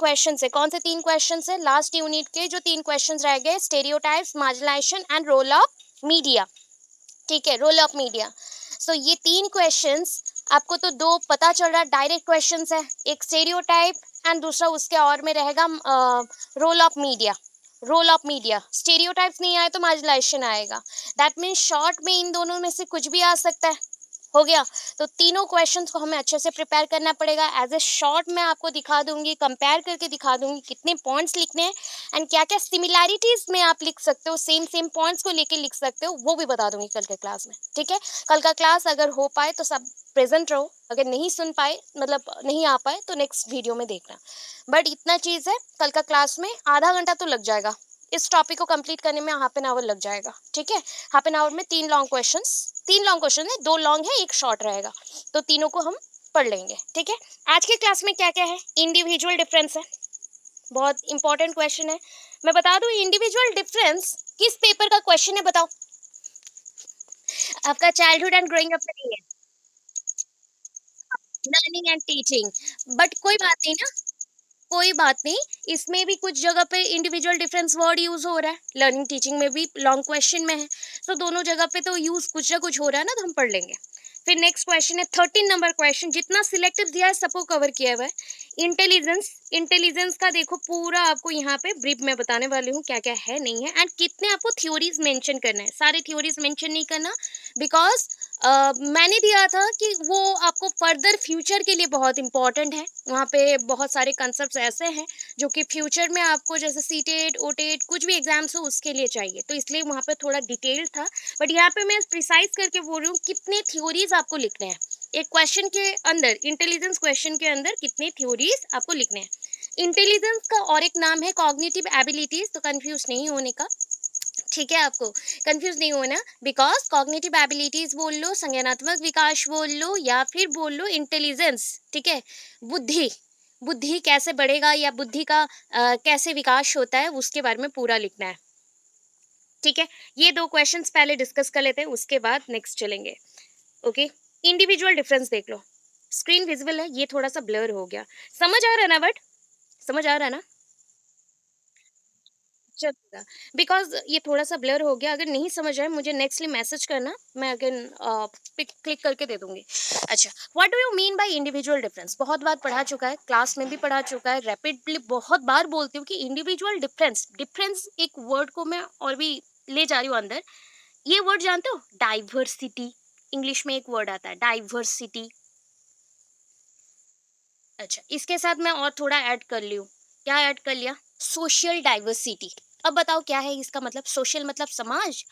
Question है। कौन से 3 क्वेश्चन है? लास्ट यूनिट के जो 3 क्वेश्चन रह गए, stereotypes, marginalization and role of media. ठीक है, रोल ऑफ मीडिया। सो ये 3 क्वेश्चंस आपको तो 2 पता चल रहा है, डायरेक्ट क्वेश्चंस है, एक स्टेरियोटाइप एंड दूसरा उसके और में रहेगा role of media. Role of media, stereotypes नहीं आए तो मार्जिनाइजेशन आएगा। दैट मीन्स शॉर्ट में इन दोनों में से कुछ भी आ सकता है। हो गया। तो तीनों क्वेश्चंस को हमें अच्छे से प्रिपेयर करना पड़ेगा। एज ए शॉर्ट मैं आपको दिखा दूंगी, कंपेयर करके दिखा दूंगी कितने पॉइंट्स लिखने हैं एंड क्या क्या सिमिलैरिटीज में आप लिख सकते हो, सेम सेम पॉइंट्स को लेके लिख सकते हो, वो भी बता दूंगी कल के क्लास में। ठीक है, कल का क्लास अगर हो पाए तो सब प्रेजेंट रहो, अगर नहीं सुन पाए मतलब नहीं आ पाए तो नेक्स्ट वीडियो में देखना। बट इतना चीज़ है, कल का क्लास में आधा घंटा तो लग जाएगा, इस टॉपिक को कंप्लीट करने में हाफ एन आवर लग जाएगा। ठीक है, हाफ एन आवर में 3 लॉन्ग क्वेश्चन है, 2 लॉन्ग है, 1 शॉर्ट रहेगा, तो तीनों को हम पढ़ लेंगे। ठीक है, आज के क्लास में क्या क्या है? इंडिविजुअल डिफरेंस है, बहुत इंपॉर्टेंट क्वेश्चन है। मैं बता दूं इंडिविजुअल डिफरेंस किस पेपर का क्वेश्चन है, बताओ। आपका चाइल्डहुड एंड ग्रोइंग अप में नहीं है, लर्निंग एंड टीचिंग। बट कोई बात नहीं ना, कोई बात नहीं, इसमें भी कुछ जगह पे इंडिविजुअल डिफरेंस वर्ड यूज हो रहा है, लर्निंग टीचिंग में भी लॉन्ग क्वेश्चन में है, तो दोनों जगह पे तो यूज कुछ ना कुछ हो रहा है ना, तो हम पढ़ लेंगे। फिर नेक्स्ट क्वेश्चन है 13 नंबर क्वेश्चन, जितना सिलेक्टिव दिया है सबको कवर किया हुआ है। इंटेलिजेंस, इंटेलिजेंस का देखो पूरा आपको यहाँ पे ब्रीफ में बताने वाली हूँ क्या क्या है नहीं है, एंड कितने आपको थ्योरीज मेंशन करना है। सारे थ्योरीज मेंशन नहीं करना, बिकॉज मैंने दिया था कि वो आपको फर्दर फ्यूचर के लिए बहुत इंपॉर्टेंट है। वहाँ पे बहुत सारे कंसेप्ट ऐसे हैं जो कि फ्यूचर में आपको जैसे सीटेट ओटेट कुछ भी एग्जाम्स हो उसके लिए चाहिए, तो इसलिए वहाँ पे थोड़ा डिटेल था। बट यहाँ पे मैं प्रिसाइज करके बोल रही हूँ कितने थ्योरीज आपको लिखने हैं एक क्वेश्चन के अंदर, इंटेलिजेंस क्वेश्चन के अंदर कितने थ्योरीज आपको लिखने हैं। इंटेलिजेंस का और एक नाम है कॉग्निटिव एबिलिटीज, तो कंफ्यूज नहीं होने का। ठीक है, आपको कंफ्यूज नहीं होना, बिकॉज कॉग्निटिव एबिलिटीज बोल लो, संज्ञानात्मक विकास बोल लो, या फिर बोल लो इंटेलिजेंस। ठीक है, बुद्धि, बुद्धि कैसे बढ़ेगा या बुद्धि का कैसे विकास होता है उसके बारे में पूरा लिखना है। ठीक है, ये 2 क्वेश्चंस पहले डिस्कस कर लेते हैं, उसके बाद नेक्स्ट चलेंगे। ओके, इंडिविजुअल डिफरेंस देख लो। स्क्रीन विजिबल है, ये थोड़ा सा ब्लर हो गया, समझ आ रहा है ना? बट समझ आ रहा है ना? चलेगा, बिकॉज ये थोड़ा सा ब्लर हो गया। अगर नहीं समझ आए मुझे नेक्स्टली मैसेज करना, मैं अगेन पिक क्लिक करके दे दूंगी। अच्छा, what do you mean by individual difference? बहुत बार पढ़ा चुका है, क्लास में भी पढ़ा चुका है, रैपिडली बहुत बार बोलती हूँ कि इंडिविजुअल डिफरेंस, डिफरेंस एक वर्ड को मैं और भी ले जा रही हूँ अंदर। ये वर्ड जानते हो, डाइवर्सिटी, इंग्लिश में एक वर्ड आता है डाइवर्सिटी। अच्छा, इसके साथ मैं और थोड़ा ऐड कर ली हूँ। क्या ऐड कर लिया? Social diversity. अब बताओ क्या है इसका मतलब? सोशल मतलब समाज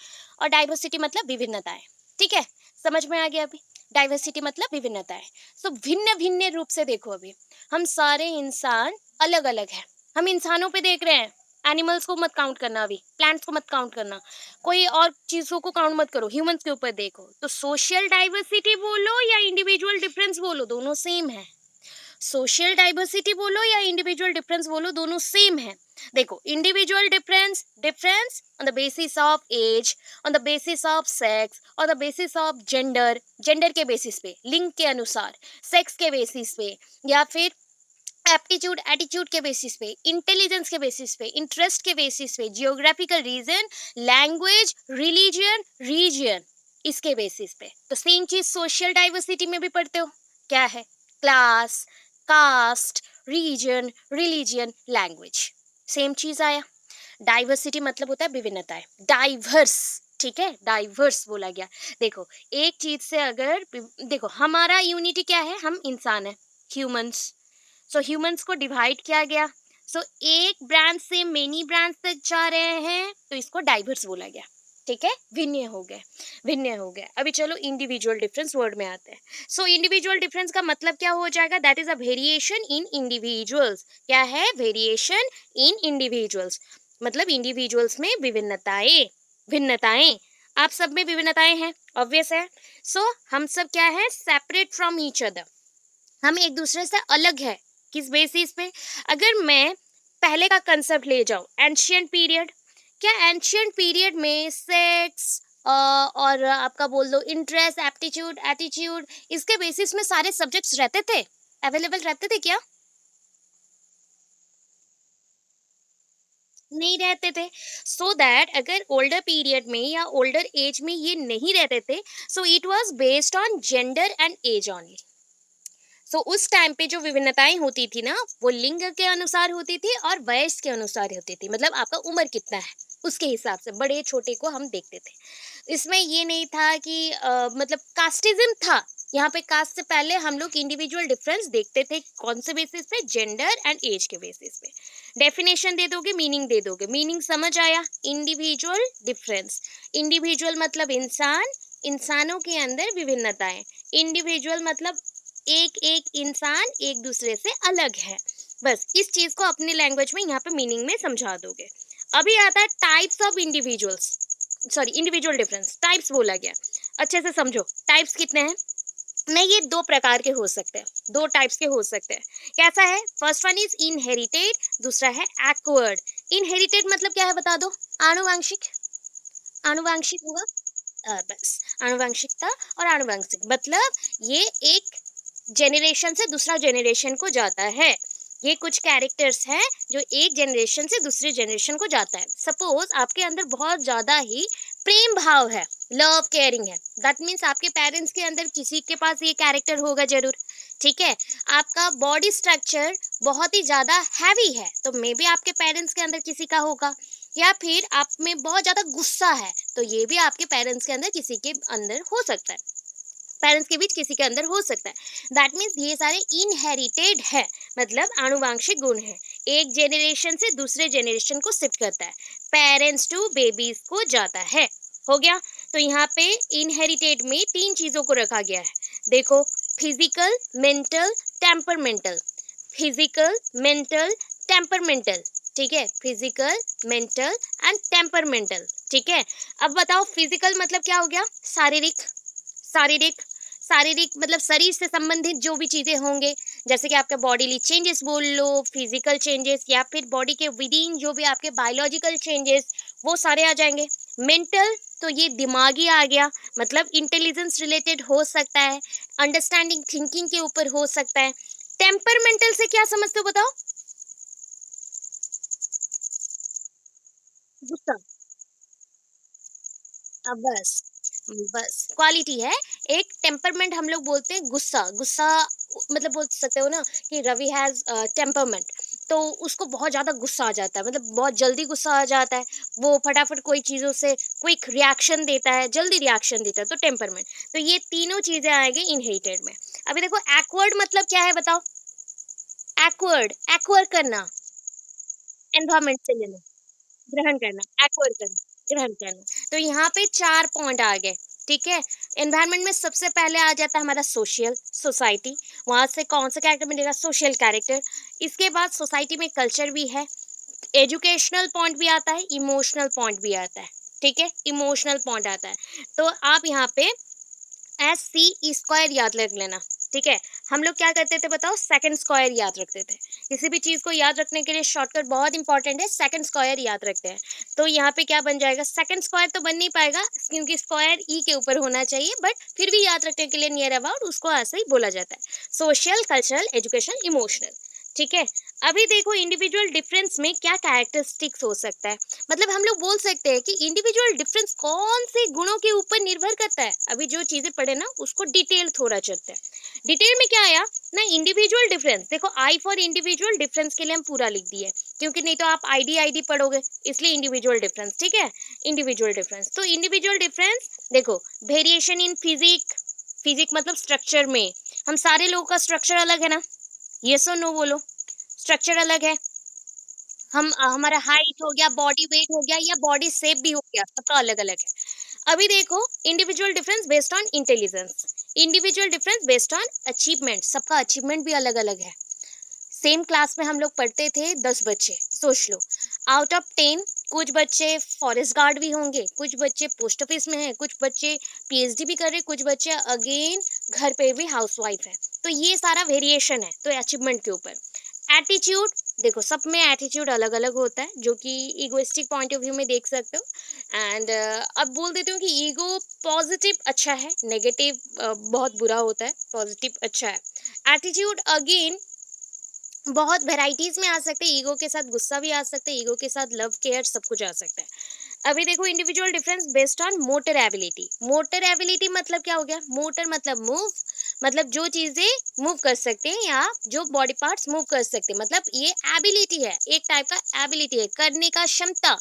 और डाइवर्सिटी मतलब विभिन्नताएं। ठीक है, समझ में आ गया अभी? डाइवर्सिटी मतलब विभिन्नताएं। सो भिन्न भिन्न रूप से देखो, अभी हम सारे इंसान अलग अलग हैं। हम इंसानों पे देख रहे हैं, एनिमल्स को मत काउंट करना, अभी प्लांट्स को मत काउंट करना, कोई और चीजों को काउंट मत करो, ह्यूमंस के ऊपर देखो। तो सोशल डाइवर्सिटी बोलो या इंडिविजुअल डिफरेंस बोलो, दोनों सेम है। सोशल डाइवर्सिटी बोलो या इंडिविजुअल डिफरेंस बोलो, दोनों सेम है। देखो, individual difference, difference on the basis of age, on the basis of sex, on the basis of gender, gender के बेसिस पे, लिंग के अनुसार, सेक्स के बेसिस पे, या फिर एप्टीट्यूड एटीट्यूड के बेसिस पे, इंटेलिजेंस के बेसिस पे, इंटरेस्ट के बेसिस पे, geographical region, language, religion, region, इसके बेसिस पे। तो सेम चीज सोशल डाइवर्सिटी में भी पढ़ते हो, क्या है? Class, caste, region, religion, language, same चीज आया। डाइवर्सिटी मतलब होता है विभिन्नताएं, डाइवर्स। ठीक है, डाइवर्स बोला गया। देखो, एक चीज से अगर देखो, हमारा यूनिटी क्या है? हम इंसान है, ह्यूमंस। सो ह्यूमंस को डिवाइड किया गया। सो एक ब्रांच से मेनी ब्रांच तक जा रहे हैं, तो इसको डाइवर्स बोला गया। ठीक है, भिन्न हो गए, भिन्न हो गए। अभी चलो इंडिविजुअल डिफरेंस वर्ड में आते हैं। सो इंडिविजुअल डिफरेंस का मतलब क्या हो जाएगा? That is a variation in individuals. क्या है? वेरिएशन इन इंडिविजुअल्स, मतलब इंडिविजुअल्स में विभिन्नताएं, भिन्नताएं। आप सब में विभिन्नताएं हैं, ऑब्वियस है। सो हम सब क्या है? सेपरेट फ्रॉम ईच अदर, हम एक दूसरे से अलग है। किस बेसिस पे? अगर मैं पहले का कंसेप्ट ले जाऊं, एंशियंट पीरियड, क्या एंशियंट पीरियड में सेक्स और आपका बोल दो इंटरेस्ट, एप्टीट्यूड, एटीट्यूड, इसके बेसिस में सारे सब्जेक्ट्स रहते थे, अवेलेबल रहते थे क्या? नहीं रहते थे। सो दैट अगर ओल्डर पीरियड में या ओल्डर एज में ये नहीं रहते थे, so it was based on gender and age only. So उस टाइम पे जो विभिन्नताएं होती थी ना, वो लिंग के अनुसार होती थी और वयस के अनुसार होती थी, मतलब आपका उम्र कितना है उसके हिसाब से बड़े छोटे को हम देखते थे। इसमें ये नहीं था कि मतलब कास्टिज्म था। यहाँ पे कास्ट से पहले हम लोग इंडिविजुअल डिफरेंस देखते थे, कौन से बेसिस पे, जेंडर एंड एज के बेसिस पे। डेफिनेशन दे दोगे, मीनिंग दे दोगे, मीनिंग समझ आया। इंडिविजुअल डिफरेंस, इंडिविजुअल मतलब इंसान, इंसानों के अंदर विभिन्नताएं। इंडिविजुअल मतलब एक एक इंसान एक दूसरे से अलग है। बस इस चीज को अपनी लैंग्वेज में यहाँ पे मीनिंग में समझा दोगे। अभी आता है types of individuals, sorry individual difference, types बोला गया। अच्छे से समझो टाइप्स कितने हैं। नहीं, ये दो प्रकार के हो सकते हैं, दो टाइप्स के हो सकते हैं। कैसा है? फर्स्ट वन इज इनहेरिटेड, दूसरा है एक्वायर्ड। इनहेरिटेड मतलब क्या है बता दो। आनुवंशिक, आनुवंशिक होगा। बस आनुवंशिकता और आनुवंशिक मतलब ये एक जेनरेशन से दूसरा जेनरेशन को जाता है। ये कुछ कैरेक्टर्स हैं जो एक जेनरेशन से दूसरे जेनरेशन को जाता है। सपोज आपके अंदर बहुत ज्यादा ही प्रेम भाव है, लव केयरिंग है, दैट मीन्स आपके पेरेंट्स के अंदर किसी के पास ये कैरेक्टर होगा जरूर। ठीक है। आपका बॉडी स्ट्रक्चर बहुत ही ज्यादा हैवी है, तो मे बी आपके पेरेंट्स के अंदर किसी का होगा। या फिर आप में बहुत ज्यादा गुस्सा है, तो ये भी आपके पेरेंट्स के अंदर किसी के अंदर हो सकता है, पेरेंट्स के बीच किसी के अंदर हो सकता है। दैट मीन्स ये सारे इनहेरिटेड है, मतलब आनुवांशिक गुण है। एक जेनरेशन से दूसरे जेनरेशन को शिफ्ट करता है, पेरेंट्स टू बेबीज को जाता है। हो गया। तो यहाँ पे इनहेरिटेड में तीन चीजों को रखा गया है। देखो, physical, mental, temperamental. Physical, mental, temperamental. ठीक है, फिजिकल, मेंटल एंड टेम्परमेंटल। ठीक है। अब बताओ फिजिकल मतलब क्या हो गया? शारीरिक, शारीरिक, शारीरिक मतलब शरीर से संबंधित जो भी चीजें होंगे, जैसे कि आपके बॉडीली चेंजेस बोल लो, फिजिकल चेंजेस, या फिर बॉडी के विद इन जो भी आपके बायोलॉजिकल चेंजेस, वो सारे आ जाएंगे। मेंटल, तो ये दिमागी आ गया, मतलब इंटेलिजेंस रिलेटेड हो सकता है, अंडरस्टैंडिंग थिंकिंग के ऊपर हो सकता है। टेम्परमेंटल से क्या समझते हो बताओ? गुस्सा। बस, बस क्वालिटी है। एक टेम्परमेंट हम लोग बोलते हैं गुस्सा, गुस्सा मतलब बोल सकते हो ना कि रवि हैज टेम्परमेंट, तो उसको बहुत ज्यादा गुस्सा आ जाता है, मतलब बहुत जल्दी गुस्सा आ जाता है। वो फटाफट कोई चीजों से क्विक रिएक्शन देता है, जल्दी रिएक्शन देता है, तो टेम्परमेंट। तो ये तीनों चीजें आएगी इनहेरिटेड में। अभी देखो एक्वर्ड मतलब क्या है बताओ? एक्वर्ड, एक्वर करना, एनवायरमेंट से लेना, ग्रहण करना, एक्वायर करना, ग्रहण करना। तो यहाँ पे 4 पॉइंट आ गए। ठीक है। एनवायरनमेंट में सबसे पहले आ जाता है हमारा सोशल, सोसाइटी। वहां से कौन सा कैरेक्टर मिलेगा? Social character. इसके बाद सोसाइटी में कल्चर भी है, एजुकेशनल पॉइंट भी आता है, इमोशनल पॉइंट भी आता है। ठीक है, इमोशनल पॉइंट आता है। तो आप यहाँ पे एस सी स्क्वायर याद रख लेना। ठीक है। हम लोग क्या करते थे बताओ? सेकंड स्क्वायर याद रखते थे। किसी भी चीज को याद रखने के लिए शॉर्टकट बहुत इंपॉर्टेंट है, सेकंड स्क्वायर याद रखते हैं। तो यहाँ पे क्या बन जाएगा? सेकंड स्क्वायर तो बन नहीं पाएगा क्योंकि स्क्वायर ई के ऊपर होना चाहिए, बट फिर भी याद रखने के लिए नियर अबाउट उसको ऐसे ही बोला जाता है, सोशल, कल्चरल, एजुकेशन, इमोशनल। ठीक है। अभी देखो इंडिविजुअल डिफरेंस में क्या कैरेक्टरिस्टिक्स हो सकता है। मतलब हम लोग बोल सकते हैं कि इंडिविजुअल डिफरेंस कौन से गुणों के ऊपर निर्भर करता है। अभी जो चीजें पढ़े ना उसको डिटेल थोड़ा चलते हैं। डिटेल में क्या आया ना, इंडिविजुअल डिफरेंस, देखो आई फॉर इंडिविजुअल डिफरेंस के लिए हम पूरा लिख दिए, क्योंकि नहीं तो आप आईडी आईडी पढ़ोगे, इसलिए इंडिविजुअल डिफरेंस। ठीक है। इंडिविजुअल डिफरेंस, तो इंडिविजुअल डिफरेंस देखो, वेरिएशन इन फिजिक, फिजिक मतलब स्ट्रक्चर में, हम सारे लोगों का स्ट्रक्चर अलग है ना, यस और नो बोलो। स्ट्रक्चर अलग है। हम हमारा हाइट हो गया, बॉडी वेट हो गया, या बॉडी शेप भी हो गया, सबका अलग अलग है। अभी देखो individual difference based on intelligence, individual difference based on achievement, सबका अचीवमेंट भी अलग अलग है। सेम क्लास में हम लोग पढ़ते थे 10 बच्चे, सोच लो, आउट ऑफ 10 कुछ बच्चे फॉरेस्ट गार्ड भी होंगे, कुछ बच्चे पोस्ट ऑफिस में हैं, कुछ बच्चे पीएचडी भी कर रहे, कुछ बच्चे अगेन घर पे भी हाउसवाइफ है। तो ये सारा वेरिएशन है, तो अचीवमेंट के ऊपर। एटीट्यूड, देखो सब में एटीट्यूड अलग अलग होता है, जो कि इगोइस्टिक पॉइंट ऑफ व्यू में देख सकते हो। एंड अब बोल देती हूँ कि ईगो पॉजिटिव अच्छा है, नेगेटिव बहुत बुरा होता है, पॉजिटिव अच्छा है। एटीट्यूड अगेन बहुत वैराइटीज में आ सकते हैं, ईगो के साथ गुस्सा भी आ सकता है, ईगो के साथ लव केयर सब कुछ आ सकता है। अभी देखो individual difference based on motor ability. Motor ability मतलब क्या हो गया? मोटर मतलब मूव, मतलब जो चीजें मूव कर सकते हैं या जो बॉडी पार्ट्स मूव कर सकते हैं, मतलब ये एबिलिटी है, एक टाइप का एबिलिटी है, करने का क्षमता,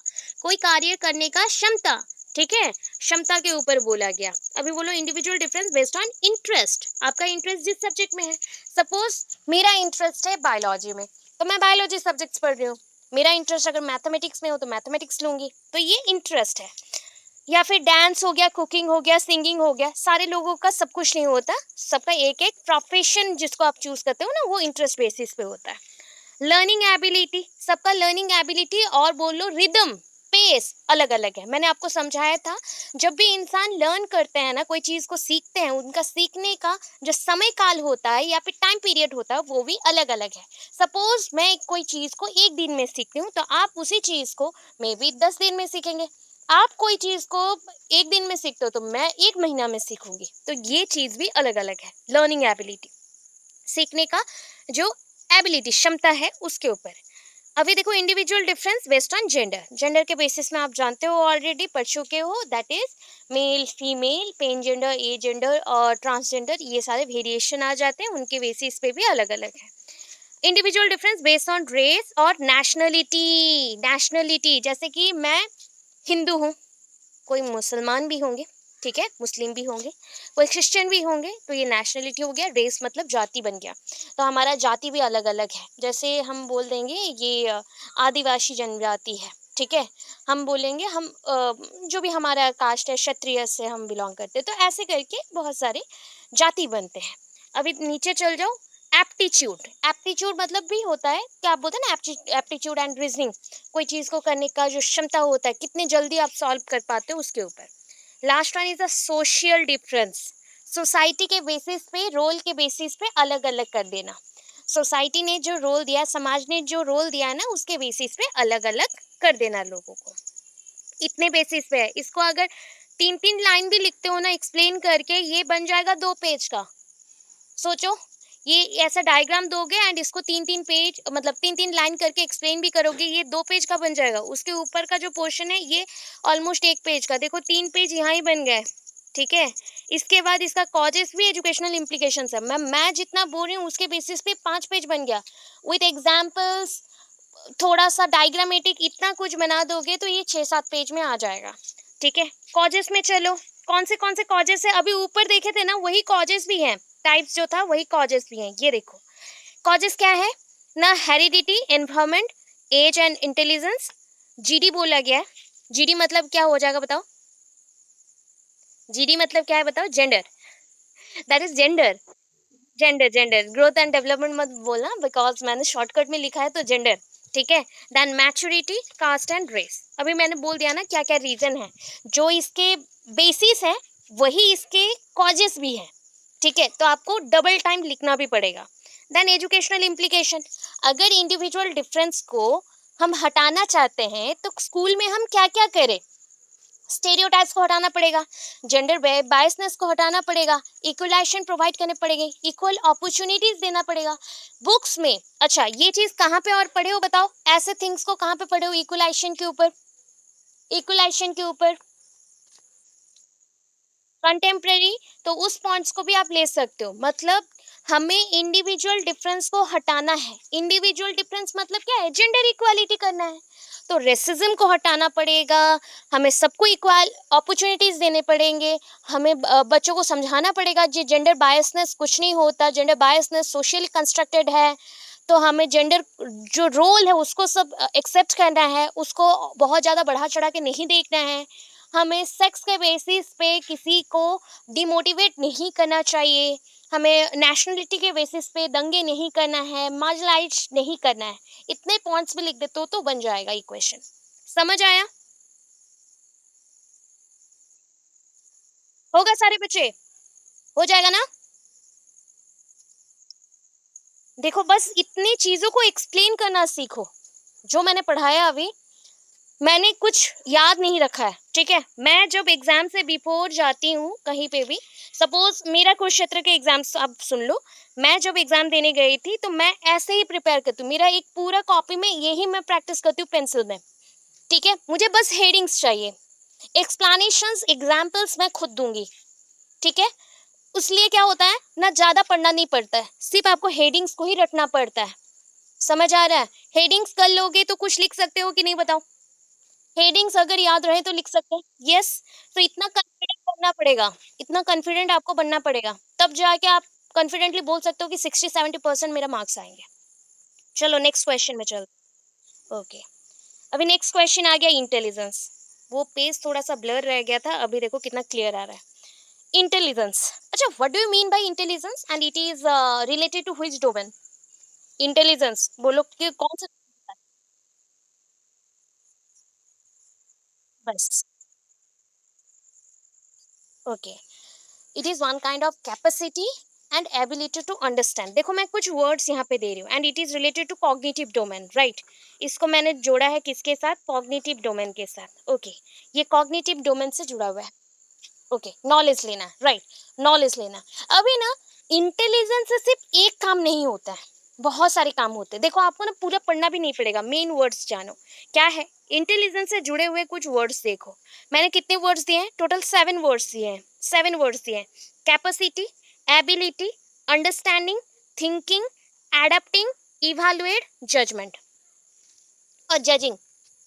कोई कार्य करने का क्षमता। ठीक है, क्षमता के ऊपर बोला गया। अभी बोलो individual difference based on interest, आपका इंटरेस्ट जिस सब्जेक्ट में है। सपोज मेरा इंटरेस्ट है बायोलॉजी में, तो मैं बायोलॉजी सब्जेक्ट्स पढ़ रही हूँ। मेरा इंटरेस्ट अगर मैथमेटिक्स में हो तो मैथमेटिक्स लूंगी, तो ये इंटरेस्ट है। या फिर डांस हो गया, कुकिंग हो गया, सिंगिंग हो गया, सारे लोगों का सब कुछ नहीं होता, सबका एक एक प्रोफेशन जिसको आप चूज करते हो ना, वो इंटरेस्ट बेसिस पे होता है। लर्निंग एबिलिटी, सबका लर्निंग एबिलिटी और बोल लो रिदम, पेस अलग अलग है। मैंने आपको समझाया था, जब भी इंसान लर्न करते हैं ना, कोई चीज को सीखते हैं, उनका सीखने का जो समय काल होता है या फिर टाइम पीरियड होता है वो भी अलग अलग है। सपोज मैं कोई चीज को एक दिन में सीखती हूँ, तो आप उसी चीज को मे बी 10 दिन में सीखेंगे। आप कोई चीज को एक दिन में सीखते हो तो मैं एक महीना में सीखूंगी। तो ये चीज भी अलग अलग है, लर्निंग एबिलिटी, सीखने का जो एबिलिटी क्षमता है उसके ऊपर। अभी देखो individual difference based on gender. Gender के बेसिस में आप जानते हो, ऑलरेडी पढ़ चुके हो, that is male female, pangender, agender और ट्रांसजेंडर, ये सारे वेरिएशन आ जाते हैं, उनके बेसिस पे भी अलग अलग है। Individual difference based on race और नेशनलिटी। नेशनलिटी जैसे कि मैं हिंदू हूँ, कोई मुसलमान भी होंगे, ठीक है, मुस्लिम भी होंगे, कोई क्रिश्चियन भी होंगे, तो ये नेशनलिटी हो गया। रेस मतलब जाति बन गया, तो हमारा जाति भी अलग अलग है। जैसे हम बोल देंगे ये आदिवासी जनजाति है, ठीक है, हम बोलेंगे हम जो भी हमारा कास्ट है, क्षत्रिय से हम बिलोंग करते हैं, तो ऐसे करके बहुत सारे जाति बनते हैं। अभी नीचे चल जाओ, एप्टीट्यूड। एप्टीट्यूड मतलब भी होता है, क्या आप बोलते हैं ना, एप्टीट्यूड एंड रीजनिंग, कोई चीज को करने का जो क्षमता होता है, कितनी जल्दी आप सॉल्व कर पाते हो उसके ऊपर। Last one is a social difference. Society के बेसिस पे, रोल के बेसिस पे अलग अलग कर देना। सोसाइटी ने जो रोल दिया, समाज ने जो रोल दिया है ना, उसके बेसिस पे अलग अलग कर देना लोगों को। इतने बेसिस पे है, इसको अगर 3-3 लाइन भी लिखते हो ना एक्सप्लेन करके, ये बन जाएगा 2 पेज का। सोचो, ये ऐसा डायग्राम दोगे एंड इसको 3-3 पेज, मतलब 3-3 लाइन करके एक्सप्लेन भी करोगे, ये 2 पेज का बन जाएगा। उसके ऊपर का जो पोर्शन है ये ऑलमोस्ट 1 पेज का, देखो 3 पेज यहाँ ही बन गए। ठीक है, इसके बाद इसका कॉजेस भी, एजुकेशनल इम्प्लीकेशंस है। मैं जितना बोल रही हूँ उसके बेसिस पे 5 पेज बन गया, विथ एग्जाम्पल्स, थोड़ा सा डायग्रामेटिक, इतना कुछ बना दोगे तो ये 6-7 पेज में आ जाएगा। ठीक है, कॉजेस में चलो, कौन से कॉजेस है, अभी ऊपर देखे थे ना वही कॉजेस भी हैं, टाइप्स जो था वही कॉजेस भी हैं। ये देखो कॉजेस क्या है ना, heredity, environment, age and intelligence, G बोला गया है। जीडी मतलब क्या हो जाएगा बताओ? जीडी मतलब क्या है बताओ? Gender, that is gender. Gender, gender, growth and development मत बोलना, बिकॉज मैंने शॉर्टकट में लिखा है तो जेंडर। ठीक है, then maturity, caste and race. अभी मैंने बोल दिया ना क्या क्या रीजन है, जो इसके बेसिस है वही इसके कॉजेस भी हैं। ठीक है, तो आपको डबल टाइम लिखना भी पड़ेगा। देन एजुकेशनल इम्प्लीकेशन, अगर इंडिविजुअल डिफरेंस को हम हटाना चाहते हैं तो स्कूल में हम क्या क्या करें? स्टेरियोटाइप्स को हटाना पड़ेगा, जेंडर बायसनेस को हटाना पड़ेगा, इक्वलाइजेशन प्रोवाइड करने पड़ेंगे, इक्वल अपॉर्चुनिटीज देना पड़ेगा बुक्स में। अच्छा, ये चीज कहाँ पे और पढ़े हो बताओ? ऐसे थिंग्स को कहाँ पे पढ़े हो? इक्वलाइजेशन के ऊपर, इक्वलाइजेशन के ऊपर, कंटेम्प्रेरी, तो उस पॉइंट्स को भी आप ले सकते हो। मतलब हमें इंडिविजुअल डिफरेंस को हटाना है। इंडिविजुअल डिफरेंस मतलब क्या है? जेंडर इक्वालिटी करना है, तो रेसिज्म को हटाना पड़ेगा, हमें सबको इक्वल अपॉर्चुनिटीज देने पड़ेंगे, हमें बच्चों को समझाना पड़ेगा जी जेंडर बायसनेस कुछ नहीं होता, जेंडर बायसनेस सोशली कंस्ट्रक्टेड है। तो हमें जेंडर जो रोल है उसको सब एक्सेप्ट करना है, उसको बहुत ज़्यादा बढ़ा चढ़ा के नहीं देखना है। हमें सेक्स के बेसिस पे किसी को डिमोटिवेट नहीं करना चाहिए, हमें नेशनलिटी के बेसिस पे दंगे नहीं करना है, मार्जिनलाइज नहीं करना है। इतने पॉइंट्स भी लिख दे तो बन जाएगा इक्वेशन। समझ आया होगा सारे बच्चे? हो जाएगा ना? देखो बस इतनी चीजों को एक्सप्लेन करना सीखो। जो मैंने पढ़ाया अभी, मैंने कुछ याद नहीं रखा है, ठीक है। मैं जब एग्जाम से बिफोर जाती हूँ कहीं पे भी, सपोज मेरा कुरुक्षेत्र के एग्जाम्स आप सुन लो। मैं जब एग्जाम देने गई थी तो मैं ऐसे ही प्रिपेयर करती हूँ, मेरा एक पूरा कॉपी में यही मैं प्रैक्टिस करती हूँ पेंसिल में। ठीक है, मुझे बस हेडिंग्स चाहिए, एक्सप्लेनेशंस एग्जाम्पल्स मैं खुद दूंगी। ठीक है, उसलिए क्या होता है ना, ज्यादा पढ़ना नहीं पड़ता है, सिर्फ आपको हेडिंग्स को ही रटना पड़ता है। समझ आ रहा है? हेडिंग्स कर लोगे तो कुछ लिख सकते हो कि नहीं बताओ? हेडिंग्स अगर याद रहे तो लिख सकते हैं, यस। तो इतना कॉन्फिडेंट बनना पड़ेगा, इतना कॉन्फिडेंट आपको बनना पड़ेगा, तब जाके आप कॉन्फिडेंटली बोल सकते हो कि 60-70% मेरा मार्क्स आएंगे। चलो नेक्स्ट क्वेश्चन में चल। ओके, अभी नेक्स्ट क्वेश्चन आ गया इंटेलिजेंस। वो पेज थोड़ा सा ब्लर रह गया था, अभी देखो कितना क्लियर आ रहा है। इंटेलिजेंस, अच्छा what do you mean by intelligence and it is related to which domain? Intelligence बोलो कि कौन सा? बस, okay, it is one kind of capacity and ability to understand. देखो मैं कुछ वर्ड्स यहाँ पे दे रही हूँ, and it is related to cognitive domain, right. इसको मैंने जोड़ा है किसके साथ? कॉग्निटिव डोमेन के साथ। ओके, ये कॉग्निटिव डोमेन से जुड़ा हुआ है। ओके, नॉलेज लेना, राइट, नॉलेज लेना। अभी ना, इंटेलिजेंस से सिर्फ एक काम नहीं होता है, बहुत सारे काम होते हैं। देखो आपको ना पूरा पढ़ना भी नहीं पड़ेगा, मेन वर्ड्स जानो क्या है। इंटेलिजेंस से जुड़े हुए कुछ वर्ड्स देखो, मैंने कितने वर्ड्स दिए हैं? टोटल 7 वर्ड्स दिए हैं, 7 वर्ड्स दिए हैं। Capacity, ability, understanding, thinking, adapting, evaluate, judgement और जजिंग।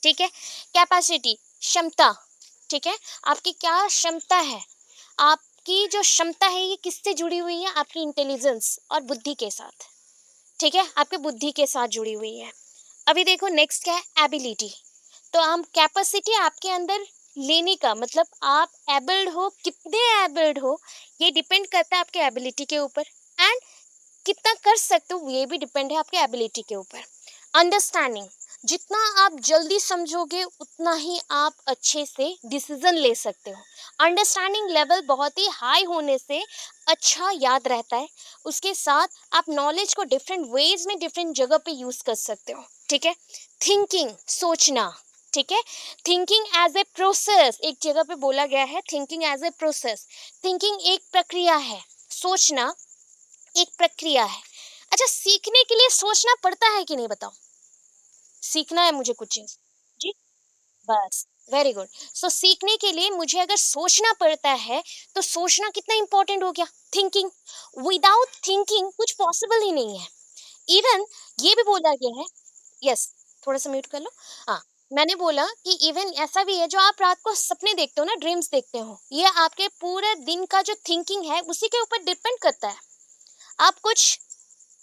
ठीक है, कैपेसिटी क्षमता। ठीक है, आपकी क्या क्षमता है, आपकी जो क्षमता है ये किससे जुड़ी हुई है? आपकी इंटेलिजेंस और बुद्धि के साथ। ठीक है, आपके बुद्धि के साथ जुड़ी हुई है। अभी देखो नेक्स्ट क्या है? एबिलिटी। तो हम कैपेसिटी आपके अंदर लेने का मतलब आप एबल्ड हो, कितने एबल्ड हो ये डिपेंड करता है आपके एबिलिटी के ऊपर, एंड कितना कर सकते हो ये भी डिपेंड है आपके एबिलिटी के ऊपर। अंडरस्टैंडिंग, जितना आप जल्दी समझोगे उतना ही आप अच्छे से डिसीजन ले सकते हो। अंडरस्टैंडिंग लेवल बहुत ही हाई होने से अच्छा याद रहता है, उसके साथ आप नॉलेज को डिफरेंट वेज में डिफरेंट जगह पे यूज कर सकते हो। ठीक है, थिंकिंग सोचना। ठीक है, थिंकिंग एज ए प्रोसेस, एक जगह पे बोला गया है thinking as a process. Thinking एक प्रक्रिया है, सोचना एक प्रक्रिया है। अच्छा, सीखने के लिए सोचना पड़ता है कि नहीं बताओ? सीखना है मुझे कुछ चीज, जी, बस, वेरी गुड। सो सीखने के लिए मुझे अगर सोचना पड़ता है, तो सोचना कितना इंपॉर्टेंट हो गया? थिंकिंग, विदाउट थिंकिंग कुछ पॉसिबल ही नहीं है। इवन ये भी बोला गया है, यस, थोड़ा सा म्यूट कर लो। हाँ, मैंने बोला कि इवन ऐसा भी है, जो आप रात को सपने देखते हो ना, ड्रीम्स देखते हो, ये आपके पूरे दिन का जो थिंकिंग है उसी के ऊपर डिपेंड करता है। आप कुछ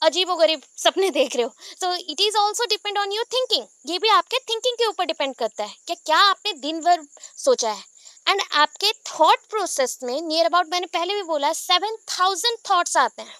अजीबोगरीब सपने देख रहे हो, तो it is also depend on your thinking. ये भी आपके थिंकिंग के ऊपर डिपेंड करता है कि क्या आपने दिन भर सोचा है। एंड आपके थॉट प्रोसेस में नियर अबाउट, मैंने पहले भी बोला, 7,000 थॉट्स आते हैं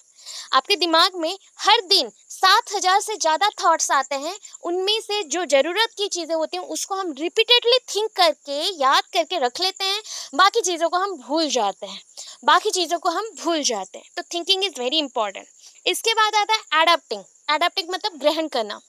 आपके दिमाग में हर दिन। 7,000 से ज्यादा थॉट्स आते हैं, उनमें से जो जरूरत की चीजें होती हैं उसको हम रिपीटेडली थिंक करके याद करके रख लेते हैं, बाकी चीजों को हम भूल जाते हैं, बाकी चीजों को हम भूल जाते हैं। तो थिंकिंग इज वेरी इंपॉर्टेंट। इसके बाद आता है एडाप्टिंग। एडाप्टिंग मतलब ग्रहण करना।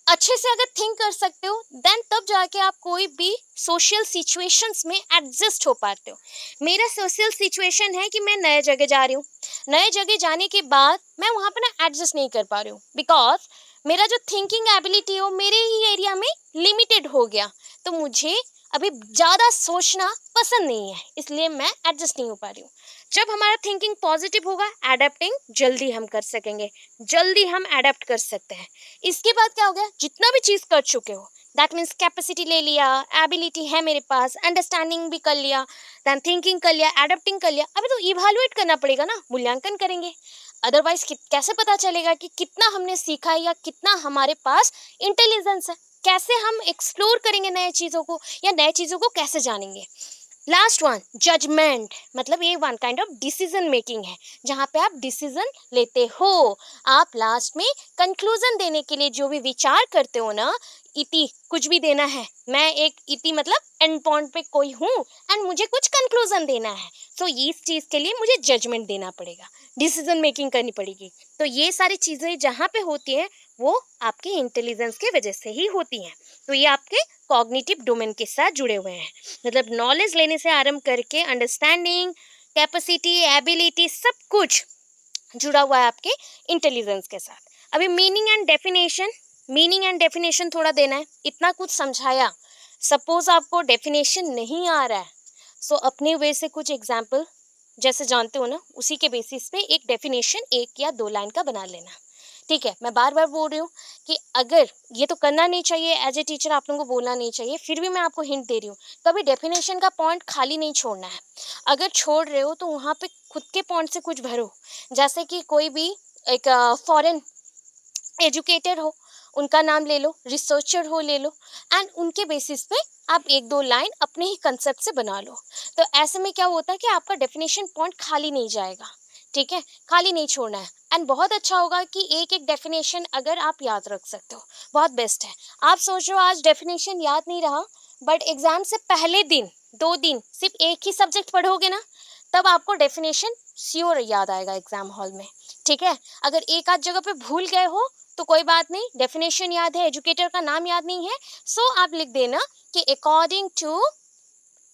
अच्छे से अगर थिंक कर सकते हो देन तब जाके आप कोई भी सोशल सिचुएशंस में एडजस्ट हो पाते हो। मेरा सोशल सिचुएशन है कि मैं नए जगह जा रही हूँ, नए जगह जाने के बाद मैं वहां पर ना एडजस्ट नहीं कर पा रही हूँ, बिकॉज मेरा जो थिंकिंग एबिलिटी है वो मेरे ही एरिया में लिमिटेड हो गया। तो मुझे अभी ज्यादा सोचना पसंद नहीं है, इसलिए मैं एडजस्ट नहीं हो पा रही हूँ। जब हमारा थिंकिंग पॉजिटिव होगा, एडेप्टिंग जल्दी हम कर सकेंगे, जल्दी हम एडेप्ट कर सकते हैं। इसके बाद क्या हो गया? जितना भी चीज कर चुके हो, दैट मीन्स कैपेसिटी ले लिया, एबिलिटी है मेरे पास, अंडरस्टैंडिंग भी कर लिया, देन थिंकिंग कर लिया, एडेप्टिंग कर लिया, अभी तो इवैल्यूएट करना पड़ेगा ना, मूल्यांकन करेंगे। अदरवाइज कैसे पता चलेगा कि कितना हमने सीखा है या कितना हमारे पास इंटेलिजेंस है? कैसे हम एक्सप्लोर करेंगे नए चीजों को, या नए चीजों को कैसे जानेंगे? लास्ट वन, जजमेंट, मतलब ये one kind of decision making है, जहाँ पे आप डिसीजन लेते हो। आप लास्ट में कंक्लूजन देने के लिए जो भी विचार करते हो ना, इति कुछ भी देना है, मैं एक इति मतलब एंड पॉइंट पे कोई हूँ एंड मुझे कुछ कंक्लूजन देना है, तो इस चीज के लिए मुझे जजमेंट देना पड़ेगा, डिसीजन मेकिंग करनी पड़ेगी। तो ये सारी चीजें जहाँ पे होती है वो आपके इंटेलिजेंस की वजह से ही होती हैं। तो ये आपके कॉग्निटिव डोमेन के साथ जुड़े हुए हैं, मतलब नॉलेज लेने से आरंभ करके अंडरस्टैंडिंग, कैपेसिटी, एबिलिटी सब कुछ जुड़ा हुआ है आपके इंटेलिजेंस के साथ। अभी मीनिंग एंड डेफिनेशन थोड़ा देना है, इतना कुछ समझाया, सपोज आपको डेफिनेशन नहीं आ रहा है, सो अपने वे से कुछ एग्जाम्पल जैसे जानते हो ना, उसी के बेसिस पे एक डेफिनेशन 1 या 2 लाइन का बना लेना। ठीक है, मैं बार बार बोल रही हूँ कि अगर ये तो करना नहीं चाहिए, एज ए टीचर आप लोगों को बोलना नहीं चाहिए, फिर भी मैं आपको हिंट दे रही हूँ, कभी डेफिनेशन का पॉइंट खाली नहीं छोड़ना है। अगर छोड़ रहे हो तो वहाँ पे खुद के पॉइंट से कुछ भरो। जैसे कि कोई भी एक फॉरेन एजुकेटर हो, उनका नाम ले लो, रिसर्चर हो ले लो, एंड उनके बेसिस पे आप 1 2 लाइन अपने ही कंसेप्ट से बना लो। तो ऐसे में क्या होता है कि आपका डेफिनेशन पॉइंट खाली नहीं जाएगा। ठीक है, खाली नहीं छोड़ना है, एंड बहुत अच्छा होगा कि एक एक डेफिनेशन अगर आप याद रख सकते हो, बहुत बेस्ट है। आप सोच रहे हो आज डेफिनेशन याद नहीं रहा, बट एग्जाम से पहले दिन 2 दिन सिर्फ एक ही सब्जेक्ट पढ़ोगे ना, तब आपको डेफिनेशन श्योर याद आएगा एग्जाम हॉल में। ठीक है, अगर एक आध जगह पे भूल गए हो तो कोई बात नहीं, डेफिनेशन याद है, एजुकेटर का नाम याद नहीं है, सो आप लिख देना कि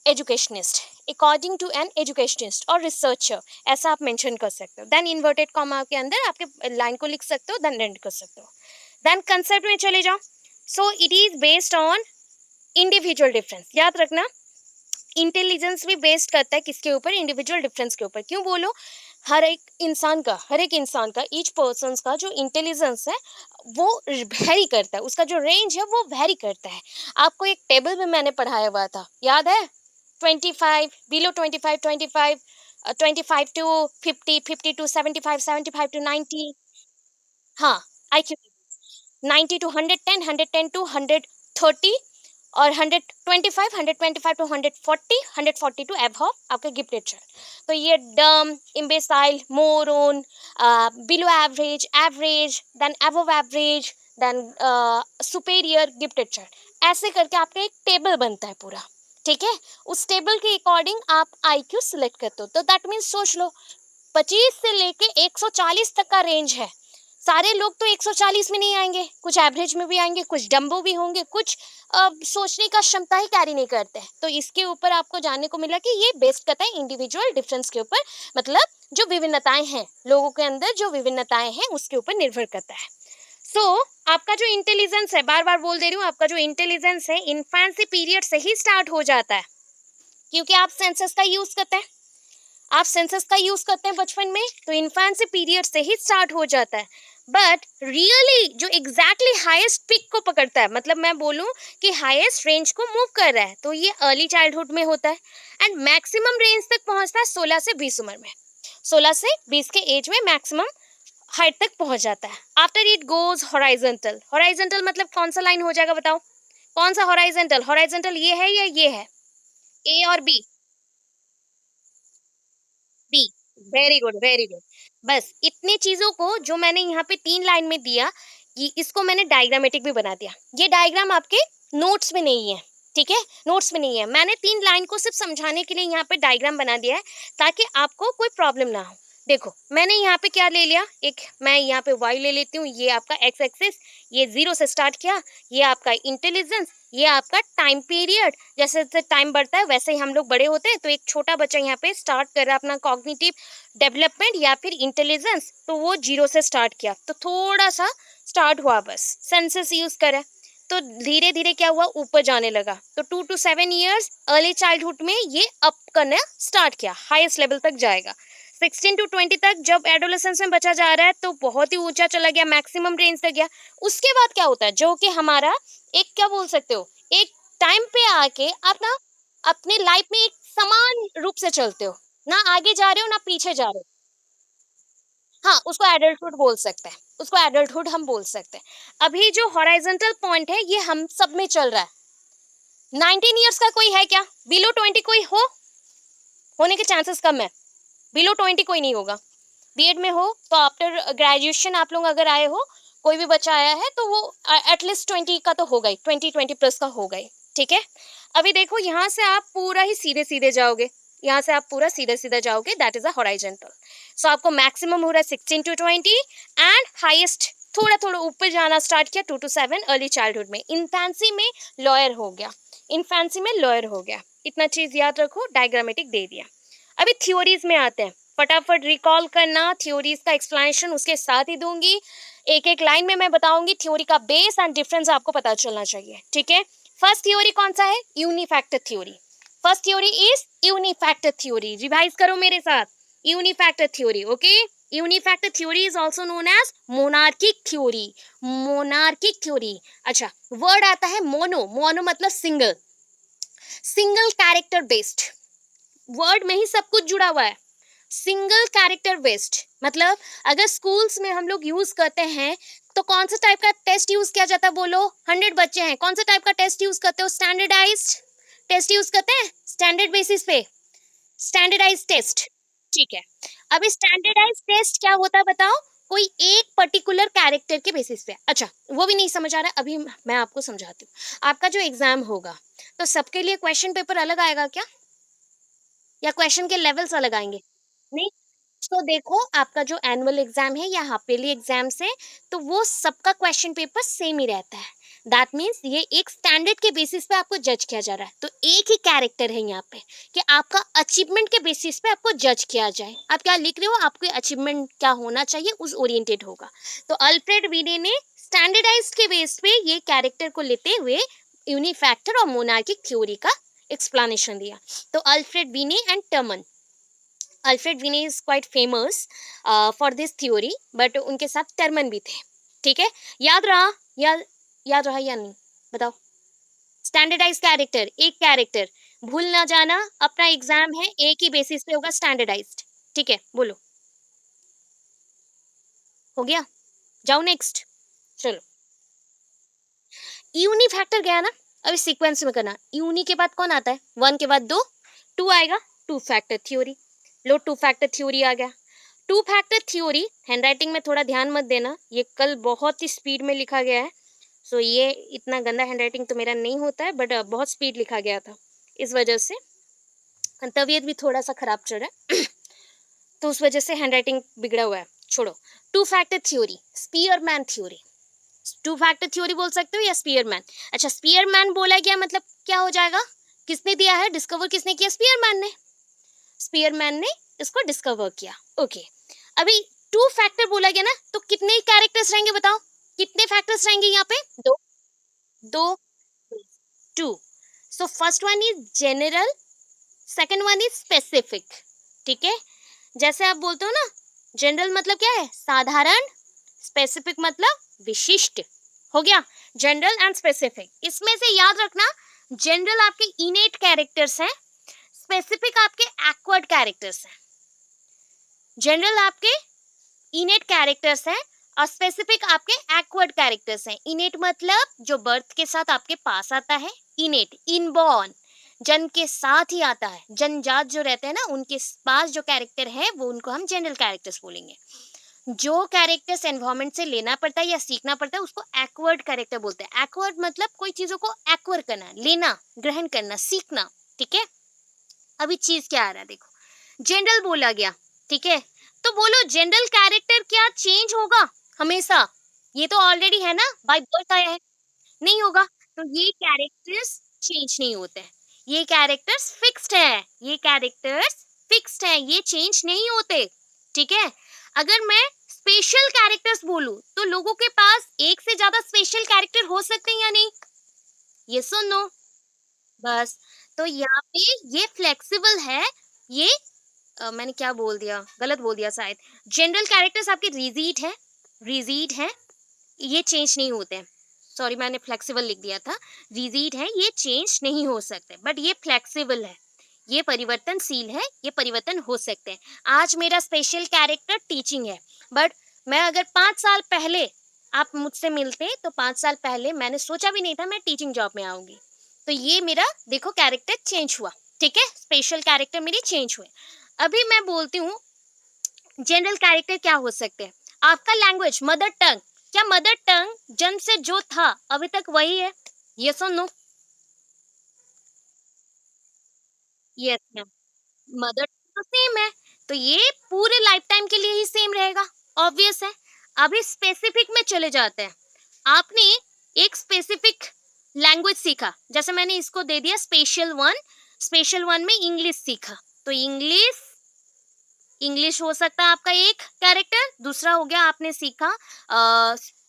educationist according to an educationist और रिसर्चर, ऐसा आप मेंशन कर सकते हो। देन इन्वर्टेड कॉमा के अंदर आपके लाइन को लिख सकते हो, देन एंड कर सकते हो। देन कंसेप्ट में चले जाओ। So it is based on individual difference, याद रखना। इंटेलिजेंस भी बेस्ड करता है किसके ऊपर, इंडिविजुअल डिफरेंस के ऊपर। क्यों बोलो, हर एक इंसान का ईच पर्सन का जो इंटेलिजेंस है वो वेरी करता है, उसका जो रेंज है वो वेरी करता है। आपको एक टेबल में मैंने पढ़ाया हुआ था, याद है, 25 बिलो 25, 25 25 टू 50, 50 टू 75, 75 टू 90। हाँ, IQ 90 टू 110, 110 टू 130, और 125 टू 140, 140 टू एबव आपका गिफ्टेड चाइल्ड। तो ये dumb, imbecile, moron, below average, average, then above average, then superior, gifted child, ऐसे करके आपका एक टेबल बनता है पूरा। ठीक है, उस टेबल के अकॉर्डिंग आप IQ सिलेक्ट करते हो। तो दैट मीन्स सोच लो, 25 से लेके 140 तक का रेंज है। सारे लोग तो 140 में नहीं आएंगे, कुछ एवरेज में भी आएंगे, कुछ डम्बो भी होंगे, कुछ सोचने का क्षमता ही कैरी नहीं करते हैं। तो इसके ऊपर आपको जानने को मिला कि ये बेस्ड करता है इंडिविजुअल डिफरेंस के ऊपर, मतलब जो विभिन्नताएं हैं लोगों के अंदर, जो विभिन्नताएं हैं उसके ऊपर निर्भर करता है। आपका जो इंटेलिजेंस है, बार बार बोल दे रही हूँ, आपका जो इंटेलिजेंस है इन्फेंसी पीरियड से ही स्टार्ट हो जाता है, क्योंकि आप सेंसस का यूज करते हैं बचपन में, तो इन्फेंसी पीरियड से ही स्टार्ट हो जाता है। बट रियली जो एग्जैक्टली हाईएस्ट पिक को पकड़ता है, मतलब मैं बोलूं कि हाईएस्ट रेंज को मूव कर रहा है, तो ये अर्ली चाइल्डहुड में होता है, एंड मैक्सिमम रेंज तक पहुंचता है 16 से 20 उम्र में। 16 से 20 के एज में मैक्सिमम हाइट तक पहुंच जाता है। After it goes horizontal. Horizontal मतलब कौन सा लाइन हो जाएगा, बताओ कौन सा हॉराइजेंटल? हॉराइजेंटल ये है या ये है, ए और B? B, very good very good. बस इतनी चीजों को जो मैंने यहाँ पे 3 लाइन में दिया, कि इसको मैंने डायग्रामेटिक भी बना दिया। ये डायग्राम आपके नोट्स में नहीं है, ठीक है, नोट्स में नहीं है, मैंने 3 लाइन को सिर्फ समझाने के लिए यहाँ पे डायग्राम बना दिया है, ताकि आपको कोई प्रॉब्लम ना हो। देखो मैंने यहाँ पे क्या ले लिया, एक मैं यहाँ पे वाई ले लेती हूँ, ये आपका एक्स एक्सिस, ये 0 से स्टार्ट किया, ये आपका इंटेलिजेंस, ये आपका टाइम पीरियड, जैसे जैसे टाइम बढ़ता है वैसे ही हम लोग बड़े होते हैं। तो एक छोटा बच्चा यहाँ पे स्टार्ट कर रहा है अपना कॉग्निटिव डेवलपमेंट या फिर इंटेलिजेंस, तो वो 0 से स्टार्ट किया, तो थोड़ा सा स्टार्ट हुआ, बस सेंसस यूज करा, तो धीरे धीरे क्या हुआ, ऊपर जाने लगा। तो 2 to 7 years अर्ली चाइल्डहुड में ये अप करना स्टार्ट किया, हाईएस्ट लेवल तक जाएगा। 16 to 20 तक जब एडोलेसेंस में बचा जा रहा है तो बहुत ही ऊंचा चला गया, मैक्सिमम रेंज तक गया। उसके बाद क्या होता है, जो कि हमारा एक क्या बोल सकते हो, एक टाइम पे आके आप ना अपने लाइफ में एक समान रूप से चलते हो, ना आगे जा रहे हो ना पीछे जा रहे हो। हाँ, उसको एडल्टहुड बोल सकते हैं, उसको एडल्टहुड हम बोल सकते हैं। अभी जो हॉराइजेंटल पॉइंट है ये हम सब में चल रहा है। 19 years का कोई है क्या, बिलो 20 कोई होने के चांसेस कम है, बिलो 20 कोई नहीं होगा। बीएड में हो तो आफ्टर ग्रेजुएशन आप लोग अगर आए हो, कोई भी बच्चा आया है तो वो एटलीस्ट 20 का तो होगा ही, 20 20+ का होगा ही। ठीक है, अभी देखो यहाँ से आप पूरा ही सीधे सीधे जाओगे, यहाँ से आप पूरा सीधे सीधे जाओगे, दैट इज अ हॉराइजेंटल। सो आपको मैक्सिमम हो रहा है 16 to 20, एंड हाईएस्ट थोड़ा थोड़ा ऊपर जाना स्टार्ट किया 2 to 7 अर्ली चाइल्डहुड में। इन्फेंसी में लॉयर हो गया, इन्फेंसी में लॉयर हो गया, इतना चीज याद रखो, डायग्रामेटिक दे दिया। अभी थ्योरीज में आते हैं, फटाफट रिकॉल करना, थ्योरीज का एक्सप्लेनेशन उसके साथ ही दूंगी, एक एक लाइन में मैं बताऊंगी, थ्योरी का बेस एंड डिफरेंस आपको पता चलना चाहिए, ठीक है। फर्स्ट थ्योरी कौन सा है? Unifactor theory. First theory is unifactor theory, revise करो मेरे साथ, unifactor theory, okay. Unifactor theory is also known as monarchic theory, monarchic theory. अच्छा, वर्ड आता है मोनो, मोनो मतलब single, single character based, word में ही सब कुछ जुड़ा हुआ है। सिंगल कैरेक्टर बेस्ड मतलब अगर स्कूल्स में हम लोग यूज करते हैं तो कौन सा टाइप का टेस्ट यूज किया जाता है? बोलो, 100 बच्चे हैं, कौन सा टाइप का टेस्ट यूज करते हो? स्टैंडर्डाइज्ड टेस्ट यूज करते हैं, स्टैंडर्ड बेसिस पे, स्टैंडर्डाइज टेस्ट, ठीक है। अब स्टैंडर्डाइज टेस्ट क्या होता है बताओ? कोई एक पर्टिकुलर कैरेक्टर के बेसिस पे। अच्छा, वो भी नहीं समझ आ रहा, अभी मैं आपको समझाती हूँ। आपका जो एग्जाम होगा तो सबके लिए क्वेश्चन पेपर अलग आएगा क्या, या क्वेश्चन के लेवल्स अलग आएंगे? नहीं। तो देखो, आपका जो एनुअल एग्जाम है या हाफ ईयरली एग्जाम्स है, तो वो सबका क्वेश्चन पेपर सेम ही रहता है। दैट मीन्स ये एक स्टैंडर्ड के बेसिस पे आपको जज किया जा रहा है। तो एक ही कैरेक्टर है यहाँ पे कि आपका अचीवमेंट के बेसिस पे आपको जज किया जाए। आप क्या लिख रहे हो, आपके अचीवमेंट क्या होना चाहिए उस ओरिएंटेड होगा। तो अल्फ्रेड वीने ने स्टैंडर्डाइज्ड के बेस पे ये कैरेक्टर को लेते हुए यूनिफैक्टर और मोनार्किक थ्योरी का एक्सप्लेनेशन दिया। तो Alfred वीने and Terman, Alfred wine is quite famous for this theory, but उनके साथ टर्मन भी थे, ठीक है। याद रहा या याद रहा या नहीं, बताओ। स्टैंडर्डाइज कैरेक्टर, एक कैरेक्टर, भूल ना जाना, अपना एग्जाम है एक ही बेसिस पे होगा, स्टैंडर्डाइज्ड, ठीक है। बोलो, हो गया? जाओ नेक्स्ट, चलो। यूनी फैक्टर गया ना, अभी सीक्वेंस में करना। यूनी के बाद कौन आता है? वन के बाद दो, टू आएगा, टू फैक्टर थ्योरी। लो, टू फैक्टर थ्योरी आ गया। टू फैक्टर थ्योरी, हैंडराइटिंग में थोड़ा ध्यान मत देना, ये कल बहुत ही स्पीड में लिखा गया है। सो ये इतना गंदा हैंडराइटिंग तो मेरा नहीं होता है, बट बहुत स्पीड लिखा गया था, इस वजह से तबीयत भी थोड़ा सा खराब चल रहा है तो उस वजह से हैंडराइटिंग बिगड़ा हुआ है, छोड़ो। Two factor theory, Spearman theory. Two factor theory बोल सकते हो या स्पीयरमैन। अच्छा, स्पीयरमैन बोला गया मतलब क्या हो जाएगा? किसने दिया है, डिस्कवर किसने किया? स्पीयरमैन ने, स्पीयरमैन ने इसको डिस्कवर किया, ओके। अभी टू फैक्टर बोला गया ना, तो कितने कैरेक्टर्स रहेंगे बताओ, कितने फैक्टर्स रहेंगे यहाँ पे? दो, दो, two. So first one is general, second one is specific, ठीक है। जैसे आप बोलते हो ना, जनरल मतलब क्या है? साधारण, स्पेसिफिक मतलब विशिष्ट, हो गया। जनरल एंड स्पेसिफिक, इसमें से याद रखना, जनरल आपके इनेट कैरेक्टर्स हैं, स्पेसिफिक आपके एक्वर्ड कैरेक्टर्स हैं। जनरल आपके इनेट कैरेक्टर्स हैं और स्पेसिफिक आपके एक्वर्ड कैरेक्टर्स हैं। इनेट मतलब जो बर्थ के साथ आपके पास आता है, इनेट, इनबॉर्न, जन्म के साथ ही आता है। जनजात जो रहते हैं ना, उनके पास जो कैरेक्टर है वो, उनको हम जनरल कैरेक्टर्स बोलेंगे। जो कैरेक्टर्स एनवायरमेंट से लेना पड़ता है या सीखना पड़ता है उसको एक्वर्ड कैरेक्टर बोलते हैं। एक्वर्ड मतलब कोई चीजों को एक्वर करना, लेना, ग्रहण करना, सीखना, ठीक है। अभी चीज क्या आ रहा है देखो, जनरल बोला गया, ठीक है। तो बोलो, जनरल कैरेक्टर क्या चेंज होगा हमेशा? ये तो ऑलरेडी है ना, बाय बर्थ आया है, नहीं होगा। तो ये कैरेक्टर्स चेंज नहीं होते हैं, ये कैरेक्टर्स फिक्स्ड है, ये कैरेक्टर्स फिक्स्ड है, ये चेंज नहीं होते, ठीक है। अगर मैं स्पेशल कैरेक्टर्स बोलूं तो लोगों के पास एक से ज्यादा स्पेशल कैरेक्टर हो सकते हैं या नहीं? ये सुनो, बस। तो यहाँ पे ये फ्लेक्सिबल है, ये मैंने क्या बोल दिया, गलत बोल दिया शायद। जनरल कैरेक्टर्स आपके रिजीड है, रिजीड है, ये चेंज नहीं होते हैं। सॉरी, मैंने फ्लेक्सिबल लिख दिया था, रिजीड है, ये चेंज नहीं हो सकते, बट ये फ्लेक्सिबल है, ये परिवर्तनशील है, ये परिवर्तन हो सकते हैं। आज मेरा स्पेशल कैरेक्टर टीचिंग है, बट मैं अगर 5 साल पहले आप मुझसे मिलते तो 5 साल पहले मैंने सोचा भी नहीं था मैं टीचिंग जॉब में आऊंगी। तो ये मेरा देखो कैरेक्टर चेंज हुआ, ठीक है, स्पेशल कैरेक्टर मेरी चेंज हुए। अभी मैं बोलती हूँ जनरल कैरेक्टर क्या हो सकते हैं। आपका लैंग्वेज, मदर टंग, क्या मदर टंग जन्म से जो था अभी तक वही है? यस और नो? यस मैम, मदर तो सेम है, तो ये पूरे लाइफ टाइम के लिए ही सेम रहेगा, ऑब्वियस है। अभी स्पेसिफिक में चले जाते हैं। आपने एक स्पेसिफिक लैंग्वेज सीखा, जैसे मैंने इसको दे दिया स्पेशल वन, स्पेशल वन में इंग्लिश सीखा, तो इंग्लिश इंग्लिश हो सकता है आपका एक कैरेक्टर, दूसरा हो गया आपने सीखा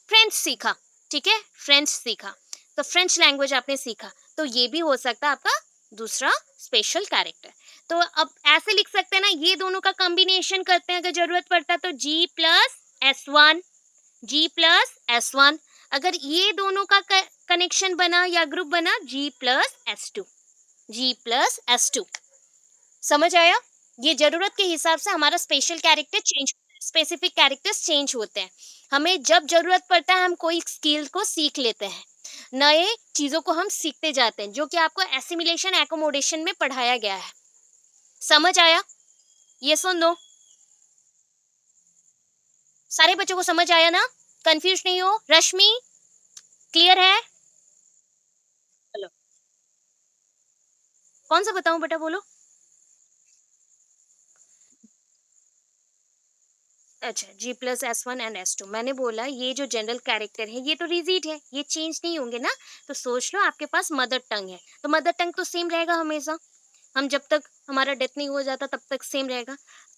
फ्रेंच सीखा, ठीक है, फ्रेंच सीखा, तो फ्रेंच लैंग्वेज आपने सीखा, तो ये भी हो सकता है आपका दूसरा स्पेशल कैरेक्टर। तो अब ऐसे लिख सकते हैं ना, ये दोनों का कॉम्बिनेशन करते हैं अगर जरूरत पड़ता है, तो G+S1, G+S1, अगर ये दोनों का कनेक्शन बना या ग्रुप बना, G+S2, G+S2। समझ आया? ये ज़रूरत के हिसाब से हमारा special character change, specific characters change होते हैं। हमें जब ज़रूरत पड़ता है हम कोई स्किल को सीख लेते हैं। नए चीज़ों को हम सीखते जाते हैं, जो कि आपको एसिमिलेशन एकोमोडेशन में पढ़ाया गया है। समझ आया? येस और नो? सारे बच्चों को समझ आया ना? कन्फ्यूज़ नहीं हो? रश्मि, क्लियर है? चलो, कौन-सा बताऊँ बेटा बोलो? अच्छा, G+S1 एंड S2 मैंने बोला ये जो जनरल कैरेक्टर है ये तो रिजिड है, ये चेंज नहीं होंगे ना। तो सोच लो आपके पास मदर टंग है, तो मदर टंग तो सेम रहेगा हमेशा, हम जब तक हमारा डेथ नहीं हो जाता तब तक सेम रहेगा।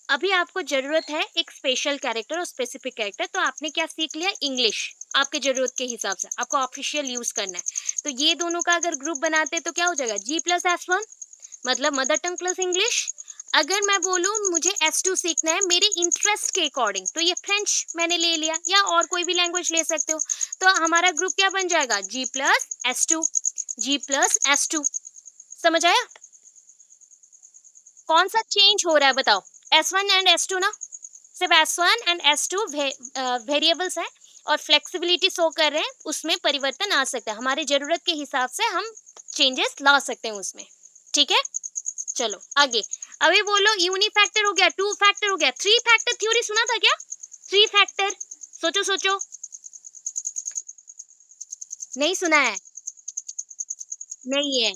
अभी आपको जरूरत है एक स्पेशल कैरेक्टर और स्पेसिफिक कैरेक्टर, तो आपने क्या सीख लिया, इंग्लिश। आपके जरूरत के हिसाब से आपको ऑफिशियल यूज करना है, तो ये दोनों का अगर ग्रुप बनाते तो क्या हो जाएगा, G+S1, मतलब मदर टंग प्लस इंग्लिश। अगर मैं बोलूँ मुझे S2 सीखना है मेरे इंटरेस्ट के अकॉर्डिंग, तो ये फ्रेंच मैंने ले लिया, या और कोई भी लैंग्वेज ले सकते हो। तो हमारा ग्रुप क्या बन जाएगा, G+S2, G+S2। समझ आया? कौन सा चेंज हो रहा है बताओ, S1 एंड S2 ना, सिर्फ S1 एंड S2 वेरिएबल्स हैं, और फ्लेक्सिबिलिटी शो कर रहे हैं, उसमें परिवर्तन आ सकता है, हमारी जरूरत के हिसाब से हम चेंजेस ला सकते हैं उसमें। ठीक है, चलो आगे। अभी बोलो यूनी फैक्टर हो गया, टू फैक्टर हो गया, थ्री फैक्टर थ्योरी सुना था क्या? थ्री फैक्टर, सोचो सोचो। नहीं सुना है? नहीं है।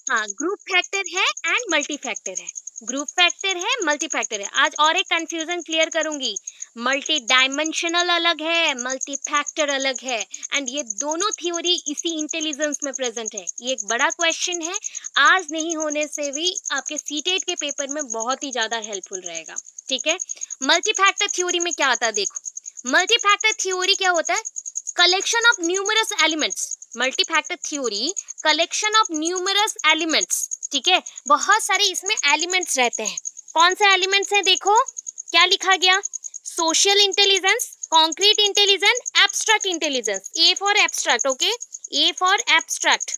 हाँ, ग्रुप फैक्टर है एंड मल्टी फैक्टर है। ग्रुप फैक्टर है, मल्टी फैक्टर है। आज और एक कंफ्यूजन क्लियर करूंगी। मल्टी डायमेंशनल अलग है, मल्टी फैक्टर अलग है, एंड ये दोनों थ्योरी इसी इंटेलिजेंस में प्रेजेंट है। ये एक बड़ा क्वेश्चन है, आज नहीं होने से भी आपके सीटेट के पेपर में बहुत ही ज्यादा हेल्पफुल रहेगा। ठीक है, मल्टी फैक्टर थ्योरी में क्या आता है देखो। मल्टी फैक्टर थ्योरी क्या होता है, collection of numerous elements. Multi factor theory collection of numerous elements, ठीक है, बहुत सारे इसमें एलिमेंट्स रहते हैं। कौन से एलिमेंट्स हैं देखो, क्या लिखा गया, social intelligence, concrete intelligence, abstract intelligence. A for abstract, okay, A for abstract,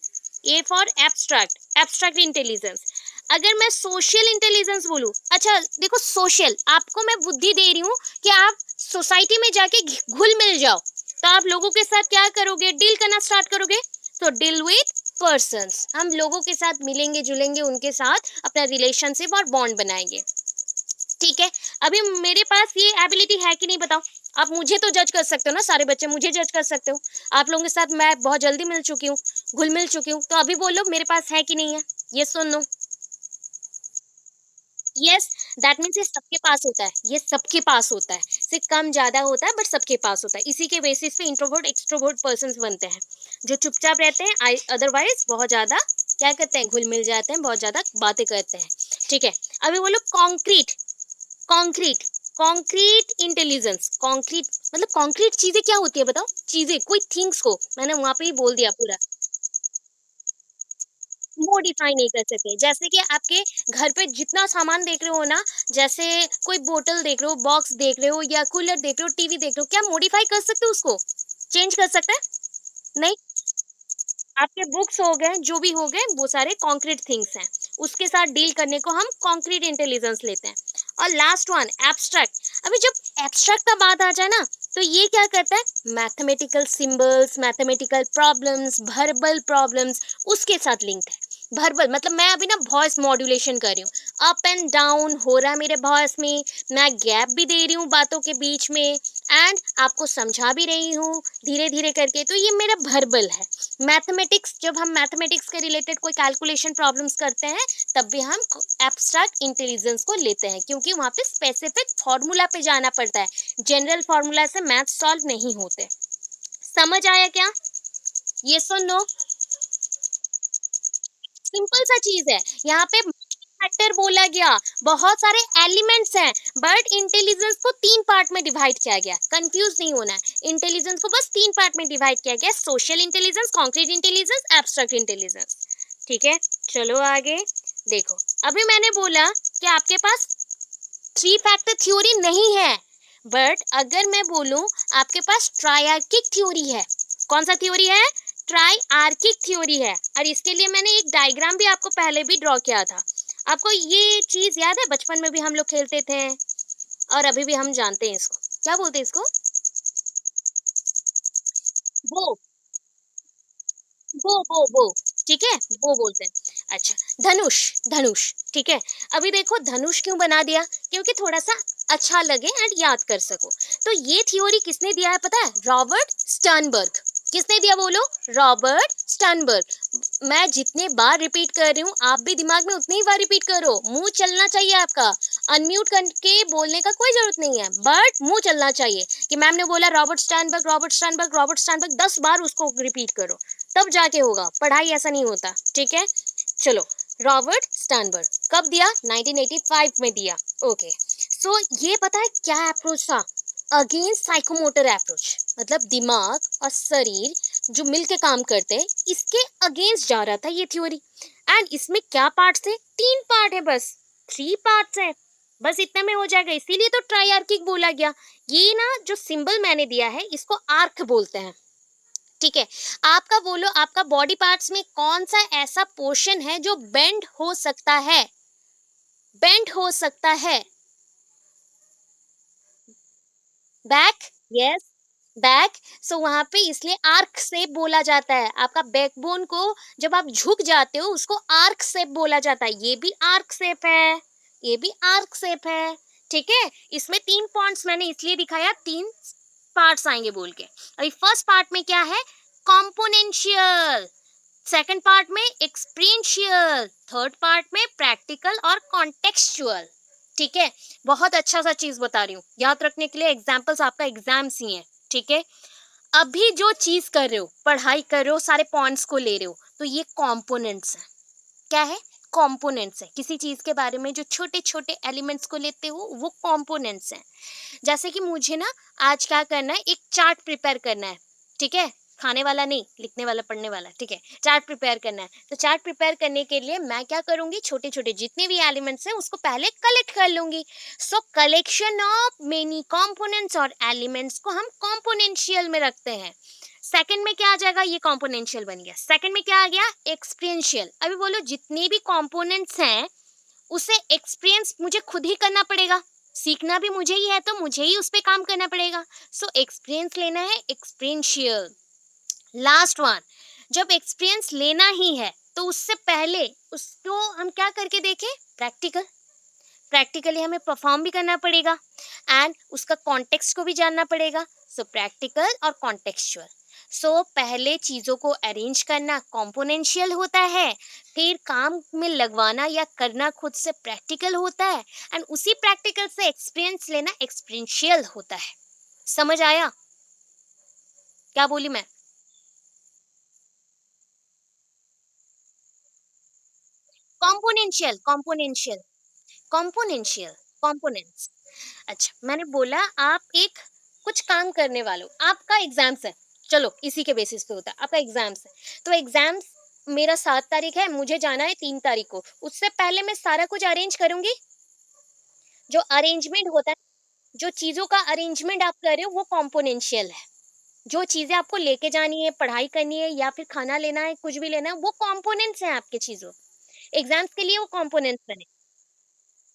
A for abstract, abstract intelligence. अगर मैं सोशल इंटेलिजेंस बोलूं, अच्छा देखो, सोशल आपको मैं बुद्धि दे रही हूँ कि आप सोसाइटी में जाके घुल मिल जाओ, तो आप लोगों के साथ क्या करोगे, डील करना स्टार्ट करोगे। तो डील विथ पर्सन्स, हम लोगों के साथ मिलेंगे जुलेंगे, उनके साथ अपना रिलेशनशिप और बॉन्ड बनाएंगे। ठीक है, अभी मेरे पास ये एबिलिटी है कि नहीं बताओ। आप मुझे तो जज कर सकते हो ना, सारे बच्चे मुझे जज कर सकते हो। आप लोगों के साथ मैं बहुत जल्दी मिल चुकी हूँ, घुल मिल चुकी हूँ, तो अभी बोलो मेरे पास है कि नहीं है, ये सुन लो। यस, दैट मीन्स ये सबके पास होता है, ये सबके पास होता है, सिर्फ कम ज्यादा होता है, बट सबके पास होता है। इसी के बेसिस पे इंट्रोवर्ट एक्सट्रोवर्ट पर्सन बनते हैं, जो चुपचाप रहते हैं, अदरवाइज बहुत ज्यादा क्या करते हैं, घुल मिल जाते हैं, बहुत ज्यादा बातें करते हैं। ठीक है, अभी बोलो concrete, concrete, concrete intelligence. Concrete मतलब कॉन्क्रीट चीजें क्या होती है बताओ, चीजें कोई थिंग्स को, मैंने वहां पे ही बोल दिया पूरा, मॉडिफाई नहीं कर सकते। जैसे कि आपके घर पे जितना सामान देख रहे हो ना, जैसे कोई बोतल देख रहे हो, बॉक्स देख रहे हो, या कूलर देख रहे हो, टीवी देख रहे हो, क्या मॉडिफाई कर सकते हो उसको, चेंज कर सकते हैं? नहीं। आपके बुक्स हो गए, जो भी हो गए, वो सारे कॉन्क्रीट थिंग्स हैं, उसके साथ डील करने को हम कॉन्क्रीट इंटेलिजेंस लेते हैं। और लास्ट वन एब्स्ट्रैक्ट। अभी जब एब्स्ट्रैक्ट का बात आ जाए ना, तो ये क्या करता है, mathematical symbols, mathematical problems, verbal problems, उसके साथ लिंक्ड है। वर्बल मतलब मैं अभी ना वॉइस मॉड्यूलेशन कर रही हूँ, अप एंड डाउन हो रहा है मेरे वॉइस में, मैं गैप भी दे रही हूँ बातों के बीच में, एंड आपको समझा भी रही हूँ धीरे धीरे करके, तो ये मेरा वर्बल है। मैथमेटिक्स, जब हम मैथमेटिक्स के रिलेटेड कोई कैलकुलेशन प्रॉब्लम्स करते हैं, तब भी हम एब्स्ट्रैक्ट इंटेलिजेंस को लेते हैं, क्योंकि वहाँ पे स्पेसिफिक फार्मूला पे जाना पड़ता है, जनरल फार्मूला से मैथ सॉल्व नहीं होते। समझ आया क्या? ये सुन लो, सिंपल सा चीज है यहाँ पे। फैक्टर बोला गया, बहुत सारे एलिमेंट्स हैं, बट इंटेलिजेंस को तीन पार्ट में डिवाइड किया गया। कंफ्यूज नहीं होना है, इंटेलिजेंस को बस तीन पार्ट में डिवाइड किया गया, social intelligence, concrete intelligence, abstract intelligence. ठीक है, चलो आगे देखो। अभी मैंने बोला कि आपके पास थ्री फैक्टर थ्योरी नहीं है, बट अगर मैं बोलूं आपके पास ट्रायआर्किक थ्योरी है। कौन सा थ्योरी है? ट्रायआर्किक थ्योरी है। और इसके लिए मैंने एक डायग्राम भी आपको पहले भी ड्रॉ किया था। आपको ये चीज याद है? बचपन में भी हम लोग खेलते थे और अभी भी हम जानते हैं इसको। क्या बोलते हैं इसको? वो वो ठीक है, वो बोलते हैं। अच्छा, धनुष। धनुष, ठीक है। अभी देखो धनुष क्यों बना दिया? क्योंकि थोड़ा सा अच्छा लगे एंड याद कर सको। तो ये थ्योरी किसने दिया है पता है? Robert Sternberg. किसने दिया बोलो? Robert Sternberg. मैं जितने बार रिपीट कर रही हूँ आप भी दिमाग में उतनी ही बार रिपीट करो, मुंह चलना चाहिए आपका। अनम्यूट करके बोलने का कोई जरूरत नहीं है, बट मुंह चलना चाहिए कि मैम ने बोला Robert Sternberg, Robert Sternberg, Robert Sternberg, 10 बार उसको रिपीट करो, तब जाके होगा। पढ़ाई ऐसा नहीं होता, ठीक है। चलो, रॉबर्ट स्टर्नबर्ग कब दिया? 1985 में दिया। ओके, सो ये पता है क्या अप्रोच था? अगेंस्ट साइकोमोटर अप्रोच, मतलब दिमाग और शरीर जो मिलके काम करते हैं, इसके अगेंस्ट जा रहा था ये थ्योरी। एंड इसमें क्या पार्ट्स थे? तीन पार्ट है बस, थ्री पार्ट्स है, बस इतने में हो जाएगा। इसीलिए तो ट्राइआर्किक बोला गया। ये ना जो सिंबल मैंने दिया है इसको आर्क बोलते हैं, ठीक है। आपका बोलो, आपका बॉडी पार्ट्स में कौन सा ऐसा पोर्शन है जो बेंड हो सकता है? बेंड हो सकता है। Back, yes, back. सो वहां पे इसलिए आर्क शेप बोला जाता है। आपका बैकबोन को जब आप झुक जाते हो उसको आर्क शेप बोला जाता है। ये भी आर्क शेप है, ये भी आर्क शेप है, ठीक है। इसमें तीन पॉइंट्स मैंने इसलिए दिखाया, तीन पार्ट्स आएंगे बोल के। अभी फर्स्ट पार्ट में क्या है? कॉम्पोनेंशियल। सेकंड पार्ट में एक्सपीरियंशियल, थर्ड पार्ट में प्रैक्टिकल और कॉन्टेक्सचुअल, ठीक है। बहुत अच्छा सा चीज बता रही हूँ, याद रखने के लिए एग्जांपल्स आपका एग्जाम्स ही है, ठीक है। अभी जो चीज कर रहे हो, पढ़ाई कर रहे हो, सारे पॉइंट्स को ले रहे हो, तो ये कंपोनेंट्स है। क्या है? कंपोनेंट्स है। किसी चीज के बारे में जो छोटे छोटे एलिमेंट्स को लेते हो वो कंपोनेंट्स हैं। जैसे कि मुझे ना आज क्या करना है, एक चार्ट प्रिपेयर करना है, ठीक है। खाने वाला नहीं, लिखने वाला, पढ़ने वाला, ठीक है। चार्ट प्रिपेयर करना है, तो चार्ट प्रिपेयर करने के लिए मैं क्या करूंगी, छोटे छोटे जितने भी एलिमेंट्स हैं उसको पहले कलेक्ट कर लूंगी। सो कलेक्शन ऑफ मेनी कंपोनेंट्स और एलिमेंट्स को हम कंपोनेंशियल में रखते हैं। सेकंड में क्या आ जाएगा? ये कंपोनेंशियल बन गया। सेकंड में क्या आ गया? एक्सपीरियंशियल। अभी बोलो, जितने भी कंपोनेंट्स हैं उसे एक्सपीरियंस मुझे खुद ही करना पड़ेगा, सीखना भी मुझे ही है, तो मुझे ही उस पे काम करना पड़ेगा। सो एक्सपीरियंस लेना है, एक्सपीरियंशियल। लास्ट वन, जब एक्सपीरियंस लेना ही है तो उससे पहले उसको हम क्या करके देखें? प्रैक्टिकल। प्रैक्टिकली हमें परफॉर्म भी करना पड़ेगा एंड उसका कॉन्टेक्स्ट को भी जानना पड़ेगा। सो प्रैक्टिकल और कॉन्टेक्चुअल। सो पहले चीजों को अरेंज करना कॉम्पोनेंशियल होता है, फिर काम में लगवाना या करना खुद से प्रैक्टिकल होता है, एंड उसी प्रैक्टिकल से एक्सपीरियंस लेना एक्सपीरियंशियल होता है। समझ आया क्या बोली मैं? कॉम्पोनेंशियल, कॉम्पोनेंशियल, कॉम्पोनेंशियल, कॉम्पोनेंट्स। अच्छा, मैंने बोला आप एक कुछ काम करने वाले हो, आपका एग्जाम्स है, चलो इसी के बेसिस पे होता है, आपका एग्जाम्स है। तो एग्जाम्स मेरा 7 तारीख है, मुझे जाना है 3 तारीख को, उससे पहले मैं सारा कुछ अरेंज करूंगी। जो अरेंजमेंट होता है, जो चीजों का अरेंजमेंट आप कर रहे हो वो कॉम्पोनेंशियल है। जो चीजें आपको लेके जानी है, पढ़ाई करनी है या फिर खाना लेना है, कुछ भी लेना है, वो कॉम्पोनेंट्स हैं आपके चीजों। एग्जाम्स के लिए वो कॉम्पोनेंट्स बने।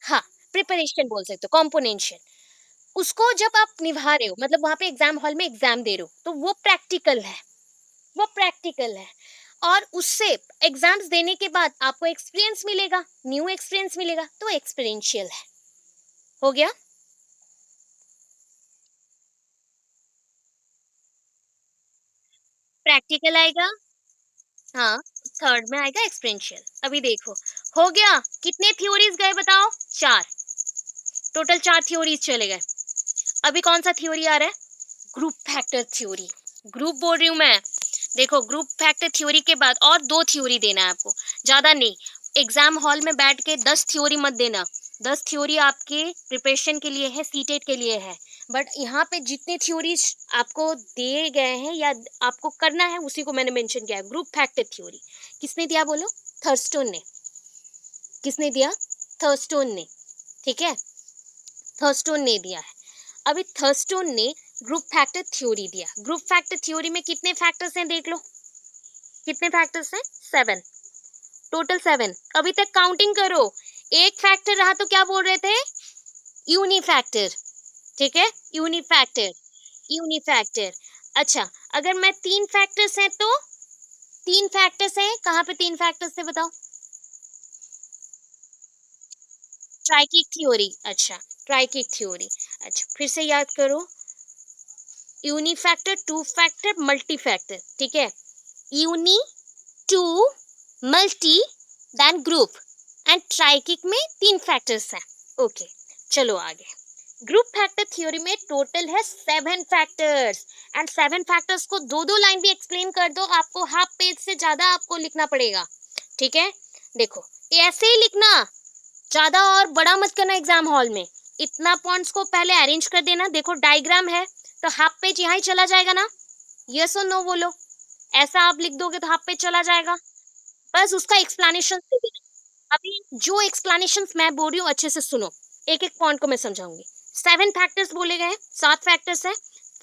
हाँ, प्रिपरेशन बोल सकते हो, कॉम्पोनेंशियल। उसको जब आप निभा रहे हो, मतलब वहां पे एग्जाम हॉल में एग्जाम दे रहे हो, तो वो प्रैक्टिकल है, वो प्रैक्टिकल है। और उससे एग्जाम्स देने के बाद आपको एक्सपीरियंस मिलेगा, न्यू एक्सपीरियंस मिलेगा, तो एक्सपीरियंशियल है। हो गया? प्रैक्टिकल आएगा, हाँ, थर्ड में आएगा एक्सपीरियंशियल। अभी देखो, हो गया। कितने थ्योरीज गए बताओ? चार। टोटल 4 थ्योरीज चले गए। अभी कौन सा थ्योरी आ रहा है? Group factor theory. ग्रुप बोल रही हूँ मैं। देखो, ग्रुप फैक्टर थ्योरी के बाद और 2 थ्योरी देना है आपको, ज्यादा नहीं। एग्जाम हॉल में बैठ के 10 थ्योरी मत देना। 10 थ्योरी आपके प्रिपरेशन के लिए है, सीटेट के लिए है, बट यहाँ पे जितने थ्योरीज आपको दिए गए हैं या आपको करना है उसी को मैंने मेंशन किया है। ग्रुप फैक्टर थ्योरी किसने दिया बोलो? थर्स्टन ने। किसने दिया? थर्स्टन ने। ठीक है, थर्स्टन ने दिया है। अभी थर्स्टन ने ग्रुप फैक्टर थ्योरी दिया। ग्रुप फैक्टर थ्योरी में कितने फैक्टर्स हैं देख लो, कितने फैक्टर्स हैं? 7, टोटल 7। अभी तक काउंटिंग करो, एक फैक्टर रहा तो क्या बोल रहे थे? यूनिफैक्टर। ठीक है, यूनिफैक्टर, यूनिफैक्टर। अच्छा, अगर मैं 3 फैक्टर्स हैं तो 3 फैक्टर्स हैं, कहाँ पे 3 फैक्टर्स थे बताओ? Triarchic theory. अच्छा, ट्राइकिक थ्योरी। अच्छा, फिर से याद करो, unifactor, two factor, multi factor. ठीक है, uni, two, multi, then group, and triarchic में 3 फैक्टर्स हैं। ओके, चलो आगे। ग्रुप फैक्टर थ्योरी में टोटल है 7 फैक्टर्स, एंड 7 फैक्टर्स को दो दो लाइन भी एक्सप्लेन कर दो, आपको हाफ पेज से ज्यादा आपको लिखना पड़ेगा। ठीक है, देखो ऐसे ही लिखना, ज्यादा और बड़ा मत करना एग्जाम हॉल में। इतना पॉइंट्स को पहले अरेंज कर देना। देखो डायग्राम है तो हाफ पेज यहाँ ही चला जाएगा ना? यस और नो बोलो। ऐसा आप लिख दोगे तो हाफ पेज चला जाएगा। बस उसका एक्सप्लेनेशन दे देना। अभी जो एक्सप्लेनेशन मैं बोल रही हूँ अच्छे से सुनो, एक एक पॉइंट को मैं समझाऊंगी। 7 फैक्टर्स बोले गए, 7 फैक्टर्स है।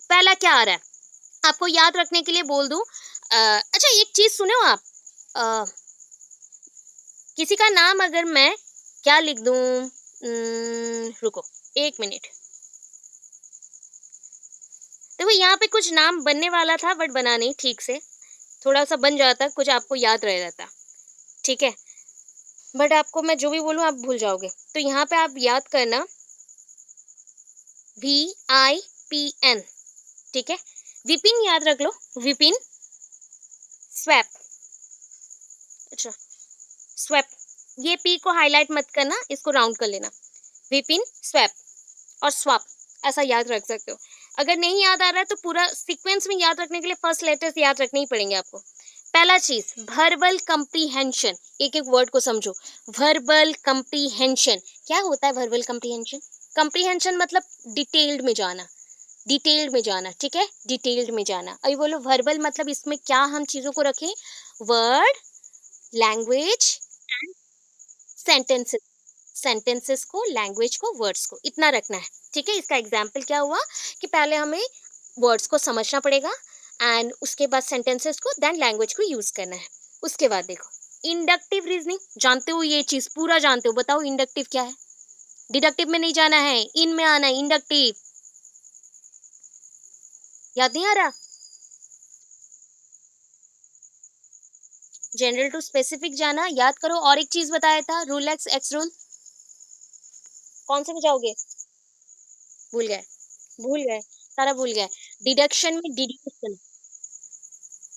पहला क्या आ रहा है आपको याद रखने के लिए बोल दूं? अच्छा एक चीज सुनो आप, अ, किसी का नाम अगर मैं क्या लिख दूं, रुको 1 मिनट। देखो यहाँ पे कुछ नाम बनने वाला था बट बना नहीं ठीक से, थोड़ा सा बन जाता कुछ आपको याद रह जाता। ठीक है, बट आपको मैं जो भी बोलूँ आप भूल जाओगे, तो यहाँ पे आप याद करना VIP, ठीक है। विपिन याद रख लो, विपिन, स्वैप। अच्छा, स्वैप, ये पी को हाईलाइट मत करना, इसको राउंड कर लेना। विपिन, स्वैप और स्वाप, ऐसा याद रख सकते हो। अगर नहीं याद आ रहा है तो पूरा सीक्वेंस में याद रखने के लिए फर्स्ट लेटर्स याद रखने ही पड़ेंगे आपको। पहला चीज वर्बल कंप्रीहेंशन, एक एक वर्ड को समझो। वर्बल कंप्रीहेंशन, क्या होता है वर्बल कंप्रीहेंशन? कंप्रीहेंशन मतलब डिटेल्ड में जाना, डिटेल्ड में जाना। ठीक है, डिटेल्ड में जाना। अभी बोलो वर्बल मतलब इसमें क्या हम चीजों को रखें? Word, language, sentences. सेंटेंसेस को, लैंग्वेज को, वर्ड्स को, इतना रखना है। ठीक है, इसका एग्जाम्पल क्या हुआ कि पहले हमें वर्ड्स को समझना पड़ेगा एंड उसके बाद सेंटेंसेस को, देन लैंग्वेज को यूज करना है। उसके बाद देखो इंडक्टिव रीजनिंग, जानते हो ये चीज पूरा जानते हो? बताओ इंडक्टिव क्या है? डिडक्टिव में नहीं जाना है, इन में आना है। इंडक्टिव याद नहीं आ रहा? जनरल टू स्पेसिफिक जाना, याद करो। और एक चीज बताया था, रूल एक्स एक्स रूल, कौन से में जाओगे? भूल गए, भूल गए, सारा भूल गए। डिडक्शन में डिड्यूस,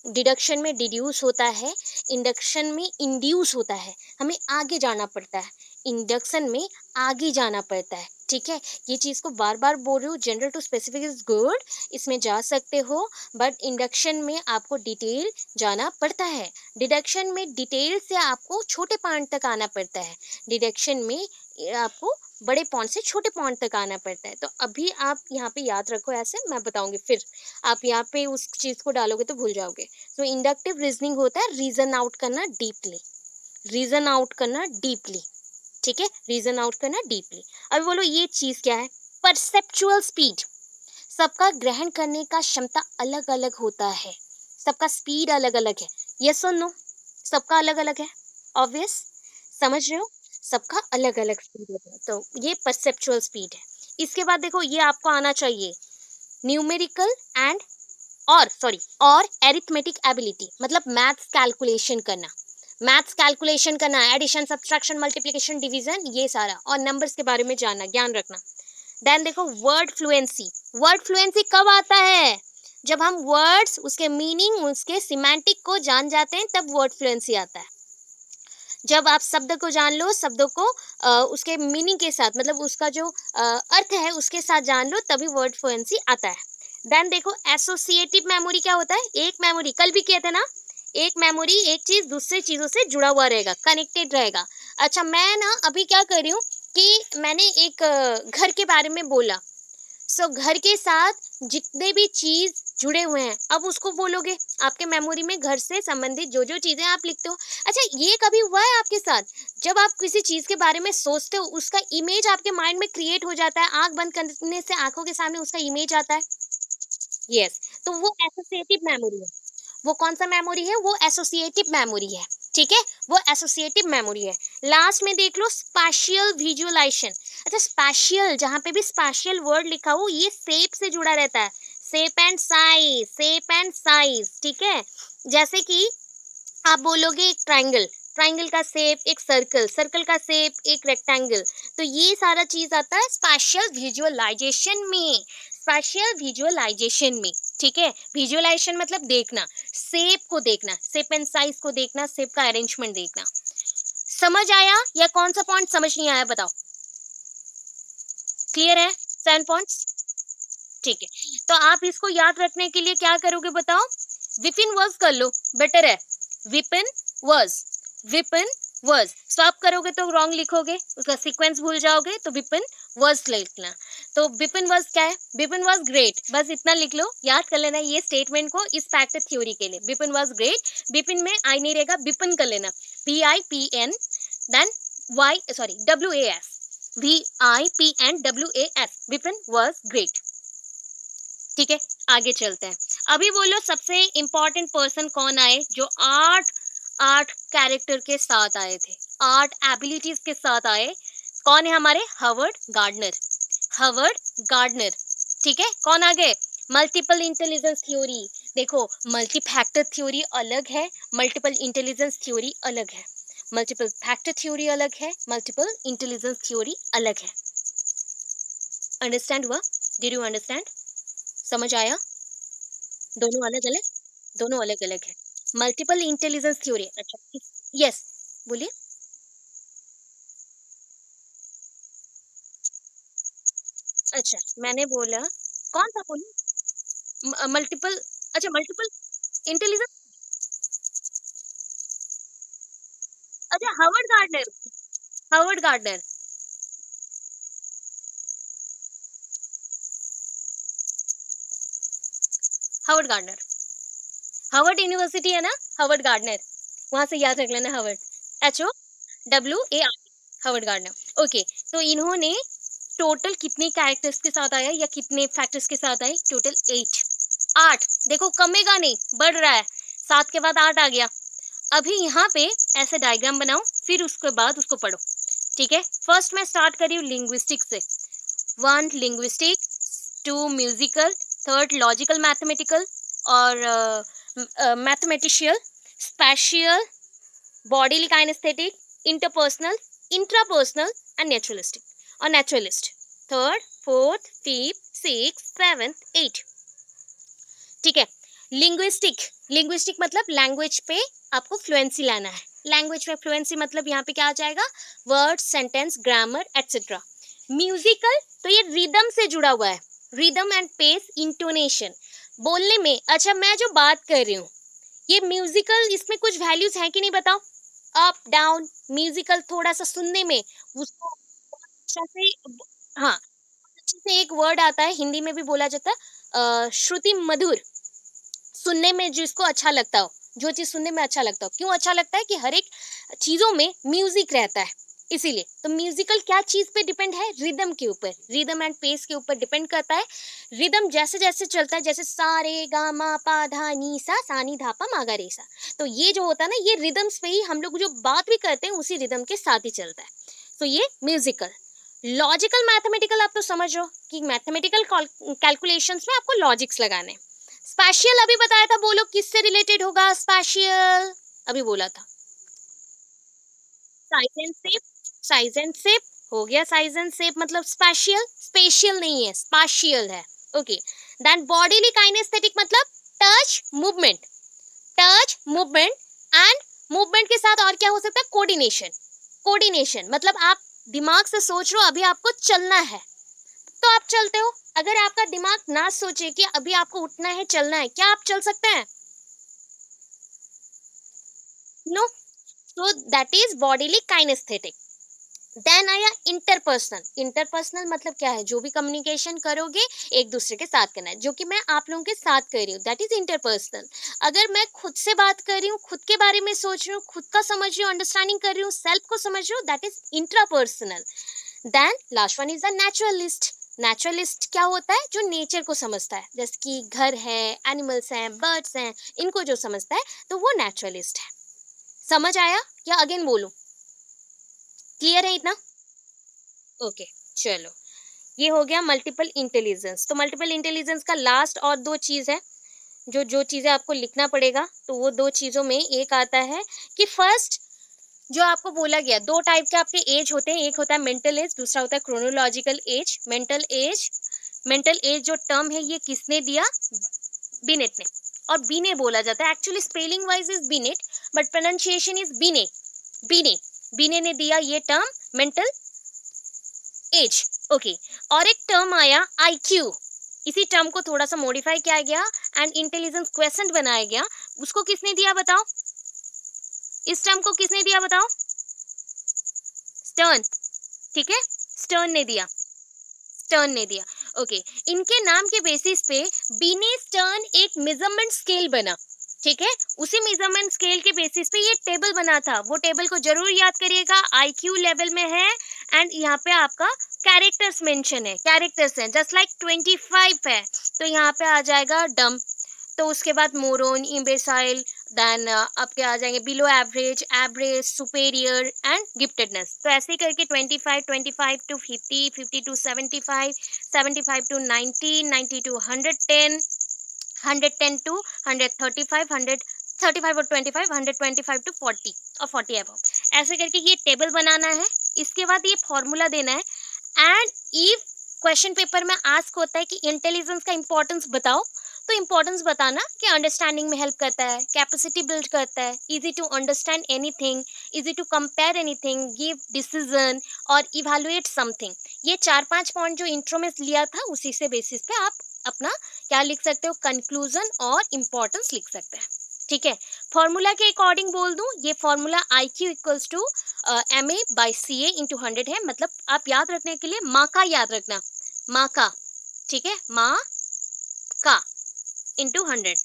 डिडक्शन में डिड्यूस होता है, इंडक्शन में इंड्यूस होता है। हमें आगे जाना पड़ता है, इंडक्शन में आगे जाना पड़ता है। ठीक है, ये चीज़ को बार बार बोल रही हूँ। General to specific is good, इसमें जा सकते हो, बट इंडक्शन में आपको डिटेल जाना पड़ता है। डिडक्शन में डिटेल से आपको छोटे पॉइंट तक आना पड़ता है। डिडक्शन में आपको बड़े पॉइंट से छोटे पॉइंट तक आना पड़ता है। तो अभी आप यहाँ पे याद रखो, ऐसे मैं बताऊंगी फिर आप यहाँ पे उस चीज़ को डालोगे तो भूल जाओगे। तो इंडक्टिव रीजनिंग होता है रीजन आउट करना डीपली, रीजन आउट करना डीपली। ठीक है, रीजन आउट करना डीपली। अब बोलो ये चीज क्या है? परसेप्चुअल स्पीड, सबका ग्रहण करने का क्षमता अलग अलग होता है, सबका स्पीड अलग अलग है। यस और नो? सबका अलग अलग है, ऑब्वियस, समझ रहे हो? सबका अलग अलग स्पीड होता है, तो ये परसेप्चुअल स्पीड है। इसके बाद देखो ये आपको आना चाहिए, न्यूमेरिकल एंड और सॉरी और एरिथमेटिक एबिलिटी, मतलब मैथ्स कैलकुलेशन करना, मैथ्स कैलकुलेशन करना, एडिशन, सब्ट्रैक्शन, मल्टीप्लिकेशन, डिवीजन, ये सारा, और नंबर्स के बारे में जानना, ज्ञान रखना। देन देखो वर्ड फ्लुएंसी, वर्ड फ्लुएंसी कब आता है? जब हम वर्ड्स, उसके मीनिंग, उसके सिमेंटिक को जान जाते हैं तब वर्ड फ्लुएंसी आता है। जब आप शब्द को जान लो, शब्दों को उसके मीनिंग के साथ, मतलब उसका जो अर्थ है उसके साथ जान लो, तभी वर्ड फ्लुएंसी आता है। देन देखो एसोसिएटिव मेमोरी क्या होता है? एक मेमोरी, कल भी किए थे ना, एक मेमोरी एक चीज दूसरे चीजों से जुड़ा हुआ रहेगा, कनेक्टेड रहेगा। अच्छा, मैं ना अभी क्या कर रही हूँ कि मैंने एक घर के बारे में बोला। सो घर के साथ जितने भी चीज जुड़े हुए हैं, अब उसको बोलोगे। आपके मेमोरी में घर से संबंधित जो जो चीजें आप लिखते हो। अच्छा, ये कभी हुआ है आपके साथ, जब आप किसी चीज के बारे में सोचते हो उसका इमेज आपके माइंड में क्रिएट हो जाता है, आंख बंद करने से आंखों के सामने उसका इमेज आता है। यस, तो वो एसोसिएटिव मेमोरी है। वो कौन सा मेमोरी है? वो एसोसिएटिव मेमोरी है। ठीक है, वो एसोसिएटिव मेमोरी है। लास्ट में देख लो स्पैशियल विजुअलाइजेशन। अच्छा, स्पैशियल, जहां पे भी स्पैशियल वर्ड लिखा हो ये शेप से जुड़ा रहता है। Shape and size, shape and size, ठीक है। जैसे कि आप बोलोगे एक ट्रायंगल, ट्रायंगल का शेप एक सर्कल, सर्कल का शेप एक रेक्टेंगल। तो ये सारा चीज आता है स्पेशल विजुअलाइजेशन में, स्पेशल विजुअलाइजेशन में। ठीक है, विजुअलाइजेशन मतलब देखना, शेप को देखना, शेप एंड साइज को देखना, शेप का अरेंजमेंट देखना। समझ आया या कौन सा पॉइंट समझ नहीं आया बताओ? क्लियर है 7 पॉइंट्स? ठीक है, तो आप इसको याद रखने के लिए क्या करोगे बताओ? विपिन वॉज कर लो, बेटर है। Vipin was, Vipin was swap करोगे तो रॉन्ग लिखोगे, उसका सीक्वेंस भूल जाओगे, तो विपिन वॉज लिखना। तो विपिन वॉज क्या है? विपिन वॉज ग्रेट, बस इतना लिख लो, याद कर लेना ये स्टेटमेंट को इस फैक्ट थ्योरी के लिए। विपिन वॉज ग्रेट, विपिन में आई नहीं रहेगा, विपिन कर लेना, VIPN, then Y sorry WAS, VIPN WAS, Vipin was great. ठीक है, आगे चलते हैं। अभी बोलो सबसे इंपॉर्टेंट पर्सन कौन आए जो आठ आठ कैरेक्टर के साथ आए थे, आठ एबिलिटीज के साथ आए। कौन है हमारे? Harvard gardener, Harvard gardener. ठीक है, कौन आ गए? Multiple intelligence theory. देखो, मल्टी फैक्टर थ्योरी अलग है, मल्टीपल इंटेलिजेंस थ्योरी अलग है। मल्टीपल फैक्टर थ्योरी अलग है, मल्टीपल इंटेलिजेंस थ्योरी अलग है। अंडरस्टैंड हुआ? Did you understand? समझ आया? दोनों अलग अलग, दोनों अलग अलग है। मल्टीपल इंटेलिजेंस थ्योरी, अच्छा, यस, बोलिए। अच्छा, मैंने बोला, कौन सा बोली? मल्टीपल, अच्छा मल्टीपल इंटेलिजेंस, अच्छा Harvard gardener, Harvard gardener, Harvard gardener, Harvard university है ना, हार्वर्ड गार्डनर, वहां से याद रख लेना, Harvard, HOWARD, Harvard gardener. Okay, तो इन्होंने टोटल कितने कैरेक्टर्स के साथ आया या कितने फैक्टर्स के साथ आए? टोटल 8, 8। देखो कमेगा नहीं, बढ़ रहा है, 7 के बाद 8 आ गया। अभी यहाँ पे ऐसे डायग्राम बनाओ, फिर उसके बाद उसको पढ़ो। ठीक है, फर्स्ट मैं स्टार्ट करी हूँ लिंग्विस्टिक से। 1 लिंग्विस्टिक, 2 म्यूजिकल, 3 लॉजिकल मैथमेटिकल और mathematical, spatial, bodily kinaesthetic, interpersonal, intrapersonal and naturalistic और naturalist. Third, fourth, fifth, six, seventh, eight. ठीक है, लिंग्विस्टिक, लिंग्विस्टिक मतलब लैंग्वेज पे आपको फ्लुएंसी लाना है। लैंग्वेज में फ्लुएंसी मतलब यहाँ पे क्या आ जाएगा? Word, sentence, grammar etcetera. Musical, तो ये रिदम से जुड़ा हुआ है, रिदम एंड पेस, इंटोनेशन, बोलने में। अच्छा, मैं जो बात कर रही हूँ ये म्यूजिकल, इसमें कुछ वैल्यूज हैं कि नहीं बताओ? अप डाउन, म्यूजिकल थोड़ा सा सुनने में उसको अच्छा से, हाँ, अच्छे से एक वर्ड आता है हिंदी में भी बोला जाता है, श्रुति मधुर, सुनने में जिसको अच्छा लगता हो, जो चीज सुनने में अच्छा लगता हो। क्यों अच्छा लगता है? कि हर एक चीजों में म्यूजिक रहता है, इसीलिए। तो म्यूजिकल क्या चीज पे डिपेंड है? रिदम के ऊपर, रिदम एंड पेस के ऊपर डिपेंड करता है। रिदम जैसे जैसे चलता है, जैसे सा रे गा मा पा धा नी सा नी धा पा मा गा रे सा, तो ये जो होता है ना, ये रिदम्स पे ही हम लोग जो बात भी करते हैं उसी रिदम के साथ ही चलता है। तो ये म्यूजिकल। लॉजिकल मैथमेटिकल, आप तो समझ रहे हो कि मैथमेटिकल कैलकुलेशंस में आपको लॉजिक्स लगाने। स्पैशियल अभी बताया था, बोलो किससे रिलेटेड होगा स्पैशियल? अभी बोला था size and shape, size and shape हो गया। साइज एंड शेप मतलब स्पैशियल, स्पेशियल नहीं है, स्पाशियल है। ओके, देन बॉडीली काइनेस्थेटिक मतलब touch movement, touch movement and movement के साथ और क्या हो सकता है? कोऑर्डिनेशन, कोऑर्डिनेशन मतलब आप दिमाग से सोच रहे हो अभी आपको चलना है तो आप चलते हो। अगर आपका दिमाग ना सोचे कि अभी आपको उठना है, चलना है, क्या आप चल सकते हैं? No, so that is bodily kinesthetic. Then आया इंटरपर्सनल। इंटरपर्सनल मतलब क्या है, जो भी कम्युनिकेशन करोगे एक दूसरे के साथ करना है, जो कि मैं आप लोगों के साथ कर रही हूँ, दैट इज इंटरपर्सनल। अगर मैं खुद से बात कर रही हूँ, खुद के बारे में सोच रही हूँ, खुद का समझ रही हूँ, अंडरस्टैंडिंग कर रही हूँ, सेल्फ को समझ रही हूँ, that is intrapersonal. Then last one is the naturalist. Naturalist क्या होता है, जो नेचर को समझता है, जैसे कि घर है, एनिमल्स हैं, बर्ड्स हैं, इनको जो समझता है, तो वो नेचुरलिस्ट है। समझ आया या अगेन बोलूं? क्लियर है इतना? ओके, चलो। ये हो गया मल्टीपल इंटेलिजेंस। तो मल्टीपल इंटेलिजेंस का लास्ट और दो चीज है, जो जो चीजें आपको लिखना पड़ेगा, तो वो दो चीजों में एक आता है कि फर्स्ट, जो आपको बोला गया, दो टाइप के आपके एज होते हैं, एक होता है मेंटल एज, दूसरा होता है chronological age. Mental as, mental as जो टर्म है ये किसने दिया? बिनेट ने। और बीने बोला जाता है, actually spelling wise is beneath, but pronunciation is बीने। बीने, बीने ने दिया ये टर्म मेंटल एज। ओके। और एक टर्म आया आईक्यू, इसी टर्म को थोड़ा सा मॉडिफाई किया गया एंड इंटेलिजेंस क्वेश्चन बनाया गया। उसको किसने दिया बताओ? इस टर्म को किसने दिया बताओ? स्टर्न। ठीक है, स्टर्न ने दिया, स्टर्न ने दिया। ओके। इनके नाम के बेसिस पे बीने स्टर्न एक मेजरमेंट स्केल बना। ठीक है, उसी मेजरमेंट स्केल के बेसिस पे ये टेबल बना था। वो टेबल को जरूर याद करिएगा, आईक्यू लेवल में है। एंड यहाँ पे आपका कैरेक्टर्स मेंशन है, कैरेक्टर्स हैं, जस्ट लाइक 25 है, तो यहाँ पे आ जाएगा डम। तो उसके बाद मोरोन, इम्बेसाइल, देन आपके आ जाएंगे below average, average, superior and giftedness. तो ऐसे ही करके 25, 25 to 50, 50 to 75, 75 to 90, 90 to 110, 110 to 135, 135 और 25, 125 टू 40 और 40 अबव। ऐसे करके ये टेबल बनाना है। इसके बाद ये फॉर्मूला देना है। एंड इफ क्वेश्चन पेपर में आस्क होता है कि इंटेलिजेंस का इंपॉर्टेंस बताओ, तो इंपॉर्टेंस बताना कि अंडरस्टैंडिंग में हेल्प करता है, कैपेसिटी बिल्ड करता है, easy to understand anything, easy to compare anything, give decision और इवैल्यूएट समथिंग। ये चार पांच पॉइंट जो इंट्रो में लिया था, उसी से बेसिस पे आप अपना क्या लिख सकते हो, कंक्लूजन और इंपॉर्टेंस लिख सकते हैं। ठीक है, फॉर्मूला के अकॉर्डिंग बोल दूं, ये formula I Q equals to M A by C A into 100 है। मतलब आप याद रखने के लिए माँ का याद रखना, माँ का। ठीक है, माँ का into 100।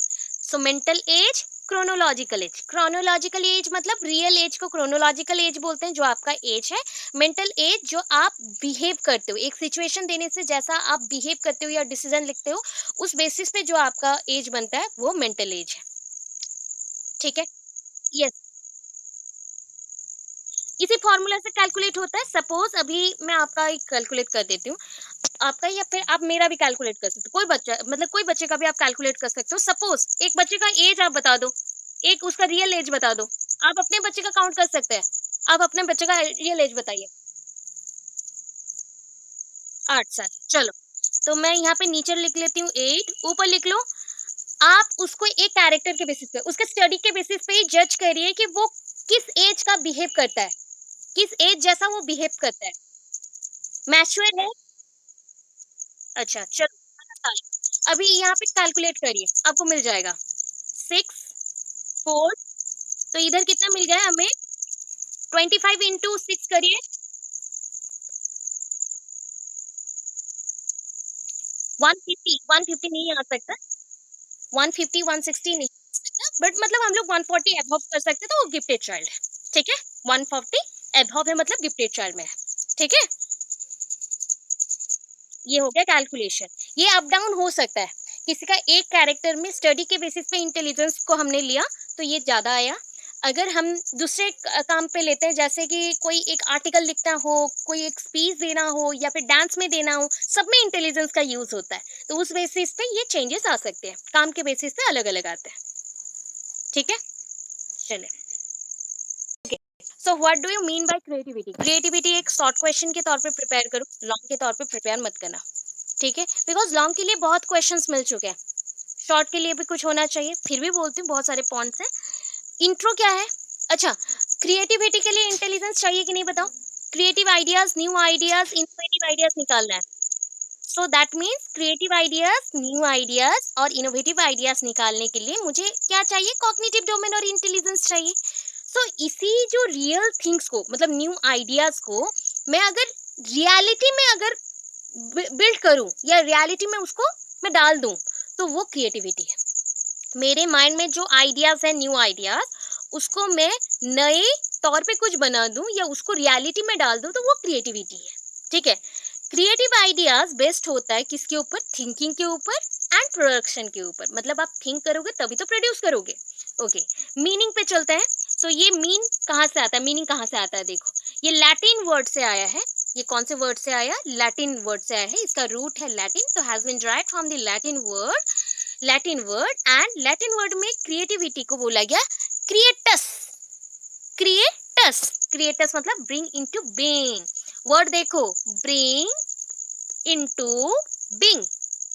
So mental as, chronological age. Chronological age मतलब रियल एज को क्रोनोलॉजिकल एज बोलते हैं, जो आपका एज है। मेंटल एज जो आप बिहेव करते हो, एक सिचुएशन देने से जैसा आप बिहेव करते हो या डिसीजन लिखते हो, उस बेसिस पे जो आपका एज बनता है वो मेंटल एज है। ठीक है, यस, इसी फॉर्मूला से कैलकुलेट होता है। सपोज अभी मैं आपका एक कैलकुलेट कर देती हूँ, आपका या फिर आप मेरा भी कैलकुलेट कर सकते हो, कोई बच्चा मतलब कोई बच्चे का भी आप कैलकुलेट कर सकते हो। सपोज एक बच्चे का एज आप बता दो, एक उसका रियल एज बता दो। आप अपने बच्चे का काउंट कर सकते हैं, आप अपने बच्चे का रियल एज बताइए। 8 साल, चलो। तो मैं यहाँ पे नीचे लिख लेती हूँ 8, ऊपर लिख लो। आप उसको एक कैरेक्टर के बेसिस पे, उसके स्टडी के बेसिस पे ही जज करिए कि वो किस एज का बिहेव करता है, किस एज जैसा वो बिहेव करता है। मैच्योर है, अच्छा चलो, 12 साल। अभी यहाँ पे कैलकुलेट करिए, आपको मिल जाएगा 6, 4। तो इधर कितना मिल गया हमें? 25 इंटू 6 करिए, 150, 150 नहीं आ सकता, 150, 160 नहीं आ सकता, बट मतलब हम लोग 140 एबव कर सकते, तो वो गिफ्टेड चाइल्ड है। ठीक है, 140 एबव है मतलब गिफ्टेड चाइल्ड में है। ठीक है, ये हो गया कैलकुलेशन। ये अप डाउन हो सकता है, किसी का एक कैरेक्टर में स्टडी के बेसिस पे इंटेलिजेंस को हमने लिया तो ये ज्यादा आया। अगर हम दूसरे काम पे लेते हैं, जैसे कि कोई एक आर्टिकल लिखना हो, कोई एक स्पीच देना हो या फिर डांस में देना हो, सब में इंटेलिजेंस का यूज होता है, तो उस बेसिस पे ये चेंजेस आ सकते हैं, काम के बेसिस पे अलग अलग आते हैं। ठीक है, चले। So what do you mean bye creativity? Creativity एक शॉर्ट क्वेश्चन के तौर पे प्रिपेयर करो, लॉन्ग के तौर पे प्रिपेयर मत करना। ठीक है, बिकॉज लॉन्ग के लिए बहुत क्वेश्चंस मिल चुके हैं, शॉर्ट के लिए भी कुछ होना चाहिए। फिर भी बोलती हूँ, बहुत सारे पॉइंट्स हैं। इंट्रो क्या है? अच्छा, क्रिएटिविटी के लिए इंटेलिजेंस चाहिए कि नहीं बताओ? Creative ideas, new ideas, innovative ideas निकालना है। So that means creative ideas, new ideas और इनोवेटिव आइडियाज निकालने के लिए मुझे क्या चाहिए? कॉग्निटिव डोमेन और इंटेलिजेंस चाहिए। सो इसी जो रियल थिंग्स को मतलब न्यू आइडियाज को मैं अगर रियलिटी में अगर बिल्ड करूं या रियलिटी में उसको मैं डाल दूं, तो वो क्रिएटिविटी है। मेरे माइंड में जो आइडियाज है न्यू आइडियाज, उसको मैं नए तौर पे कुछ बना दूं या उसको रियलिटी में डाल दूं, तो वो क्रिएटिविटी है। ठीक है। क्रिएटिव आइडियाज बेस्ट होता है किसके ऊपर? थिंकिंग के ऊपर एंड प्रोडक्शन के ऊपर। मतलब आप थिंक करोगे तभी तो प्रोड्यूस करोगे। ओके, मीनिंग पे चलते हैं। तो ये मीन कहाँ से आता है, मीनिंग कहाँ से आता है? देखो, ये लैटिन वर्ड से आया है। ये कौन से वर्ड से आया? लैटिन वर्ड से आया है। इसका रूट है लैटिन, तो has been derived from the Latin word and Latin word में क्रिएटिविटी को बोला गया क्रिएटस। क्रिएटस, क्रिएटस मतलब ब्रिंग इनटू बीइंग। वर्ड देखो, ब्रिंग इनटू बीइंग।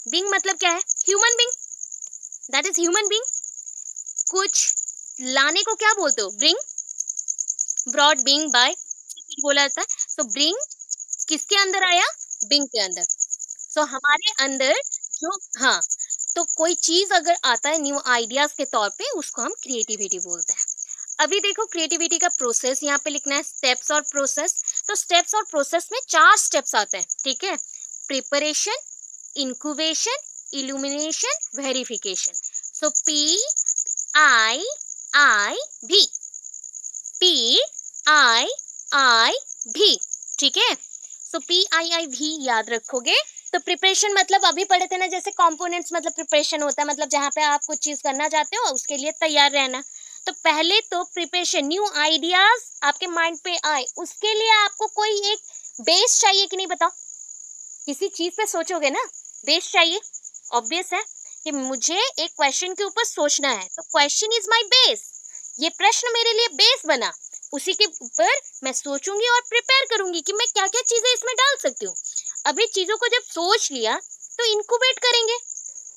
बीइंग मतलब क्या है? Human being, that is human being. कुछ लाने को क्या बोलते हो? ब्रिंग, ब्रॉड बीइंग बाय बोला जाता है। तो ब्रिंग किसके अंदर आया? बीइंग के अंदर। सो हमारे अंदर जो, हाँ, तो कोई चीज अगर आता है न्यू आइडियाज के तौर पे, उसको हम क्रिएटिविटी बोलते हैं। अभी देखो, क्रिएटिविटी का प्रोसेस यहाँ पे लिखना है, स्टेप्स और प्रोसेस। तो स्टेप्स और प्रोसेस में 4 स्टेप्स आते हैं। ठीक है। Preparation, incubation, illumination, verification. So PIIV, PIIV। ठीक है। सो PIIV याद रखोगे। तो प्रिपरेशन मतलब अभी पढ़े थे ना, जैसे कंपोनेंट्स मतलब प्रिपरेशन होता है, मतलब जहाँ पे आप कुछ चीज करना चाहते हो उसके लिए तैयार रहना। तो पहले तो प्रिपरेशन, न्यू आइडियाज आपके माइंड पे आए, उसके लिए आपको कोई एक बेस चाहिए कि नहीं? बताओ। किसी चीज पे सोचोगे ना, बेस चाहिए। ऑब्वियस है कि मुझे एक क्वेश्चन के ऊपर सोचना है, तो क्वेश्चन इज माय बेस। ये प्रश्न मेरे लिए बेस बना, उसी के ऊपर मैं सोचूंगी और प्रिपेयर करूंगी कि मैं क्या क्या चीजें इसमें डाल सकती हूँ। अभी चीजों को जब सोच लिया, तो इनक्यूबेट करेंगे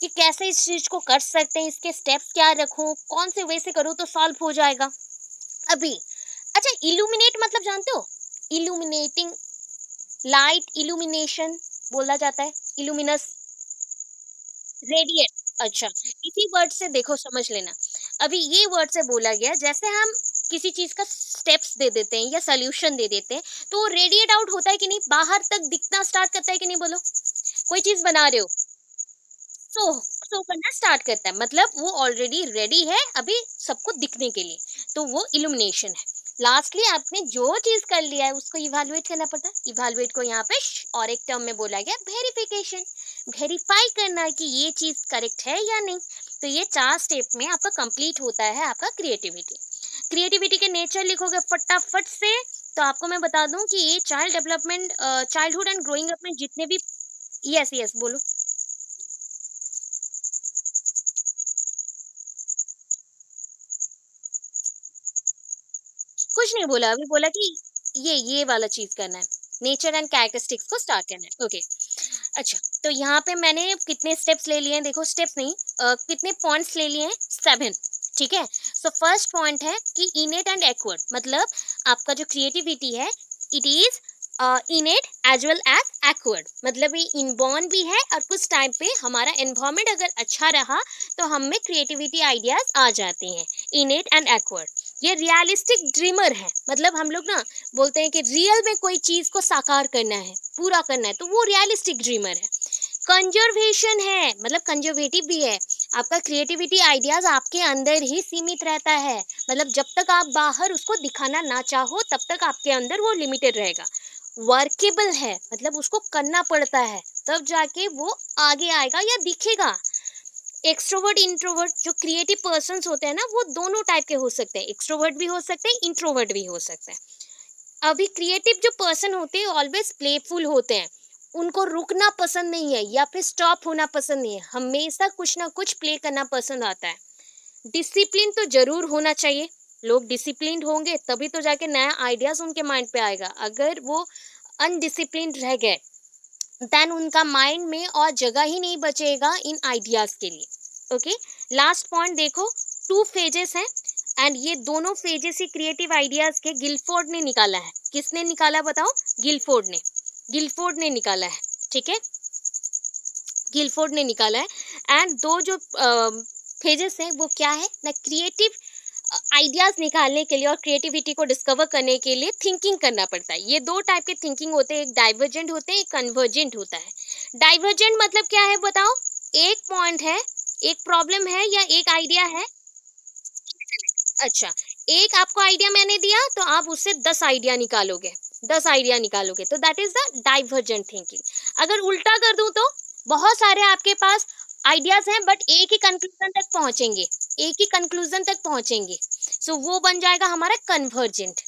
कि कैसे इस चीज को कर सकते हैं, इसके स्टेप्स क्या रखूं, कौन से वे से करूं तो सॉल्व हो जाएगा। अभी अच्छा, इल्यूमिनेट मतलब जानते हो? इल्यूमिनेटिंग, लाइट इल्यूमिनेशन बोला जाता है, इल्यूमिनस, रेडिएट। अच्छा, इसी वर्ड से देखो समझ लेना। अभी ये वर्ड से बोला गया, जैसे हम किसी चीज का स्टेप्स दे देते हैं या सोल्यूशन दे देते हैं, तो वो रेडिएट आउट होता है कि नहीं? बाहर तक दिखना स्टार्ट करता है कि नहीं? बोलो। कोई चीज बना रहे हो, सो सो करना स्टार्ट करता है, मतलब वो ऑलरेडी रेडी है अभी सबको दिखने के लिए, तो वो इल्यूमिनेशन है। लास्टली आपने जो चीज कर लिया है उसको इवैल्यूएट करना पड़ता है। इवैल्यूएट को यहाँ पे और एक टर्म में बोला गया वेरिफिकेशन। वेरीफाई करना है कि ये चीज करेक्ट है या नहीं। तो ये 4 स्टेप में आपका कंप्लीट होता है आपका क्रिएटिविटी। क्रिएटिविटी के नेचर लिखोगे फटाफट से, तो आपको मैं बता दूं कि ये child development, childhood and growing up में जितने भी, यस यस बोलो। कुछ नहीं बोला, अभी बोला कि ये वाला चीज करना है, नेचर एंड कैरेक्टरिस्टिक्स को स्टार्ट करना है। ओके। अच्छा, तो यहाँ पे मैंने कितने स्टेप्स ले लिए हैं? देखो, स्टेप्स नहीं, कितने पॉइंट्स ले लिए हैं? 7। ठीक है। सो फर्स्ट पॉइंट है कि इनेट एंड एक्वर्ड, मतलब आपका जो क्रिएटिविटी है, it is innate as well as acquired. मतलब ये इनबॉर्न भी है, और कुछ टाइम पे हमारा एनवायरमेंट अगर अच्छा रहा तो हम में क्रिएटिविटी आइडियाज आ जाते हैं। इनेट एंड एक्वर्ड। ये रियलिस्टिक ड्रीमर है, मतलब हम लोग ना बोलते हैं कि रियल में कोई चीज को साकार करना है, पूरा करना है, तो वो रियलिस्टिक ड्रीमर है। कंजर्वेशन है, मतलब कंजर्वेटिव भी है। आपका क्रिएटिविटी आइडियाज आपके अंदर ही सीमित रहता है, मतलब जब तक आप बाहर उसको दिखाना ना चाहो तब तक आपके अंदर वो लिमिटेड रहेगा। वर्केबल है, मतलब उसको करना पड़ता है, तब जाके वो आगे आएगा या दिखेगा। एक्सट्रोवर्ट इंट्रोवर्ट, जो क्रिएटिव पर्सन्स होते हैं ना, वो दोनों टाइप के हो सकते हैं, एक्सट्रोवर्ट भी हो सकते हैं, इंट्रोवर्ट भी हो सकते हैं। अभी क्रिएटिव जो पर्सन होते हैं ऑलवेज प्लेफुल होते हैं, उनको रुकना पसंद नहीं है या फिर स्टॉप होना पसंद नहीं है, हमेशा कुछ ना कुछ प्ले करना पसंद आता है। डिसिप्लिन तो जरूर होना चाहिए, लोग डिसिप्लिन्ड होंगे तभी तो जाके नया आइडियाज उनके माइंड पे आएगा। अगर वो अनडिसिप्लिन्ड रह गए, देन उनका माइंड में और जगह ही नहीं बचेगा इन आइडियाज के लिए। ओके। लास्ट पॉइंट देखो, 2 फेजेस हैं, एंड ये दोनों फेजेस ही क्रिएटिव आइडियाज के गिलफोर्ड ने निकाला है। किसने निकाला बताओ? गिलफोर्ड ने। गिलफोर्ड ने निकाला है। ठीक है। गिलफोर्ड ने निकाला है। एंड दो जो फेजेस हैं वो क्या है ना, क्रिएटिव आइडियाज निकालने के लिए और क्रिएटिविटी को डिस्कवर करने के लिए थिंकिंग करना पड़ता है। ये दो टाइप के थिंकिंग होते हैं, एक डाइवर्जेंट होते हैं, एक कन्वर्जेंट होता है। डाइवर्जेंट मतलब क्या है बताओ? एक पॉइंट है, एक प्रॉब्लम है या एक आइडिया है। अच्छा, एक आपको आइडिया मैंने दिया तो आप उससे 10 आइडिया निकालोगे, 10 आइडिया निकालोगे, तो that is the divergent thinking. अगर उल्टा कर दूँ तो बहुत सारे आपके पास आइडियाज़ हैं बट एक ही कंक्लूजन तक पहुँचेंगे, एक ही कंक्लूजन तक पहुँचेंगे। सो वो बन जाएगा हमारा कन्वर्जेंट।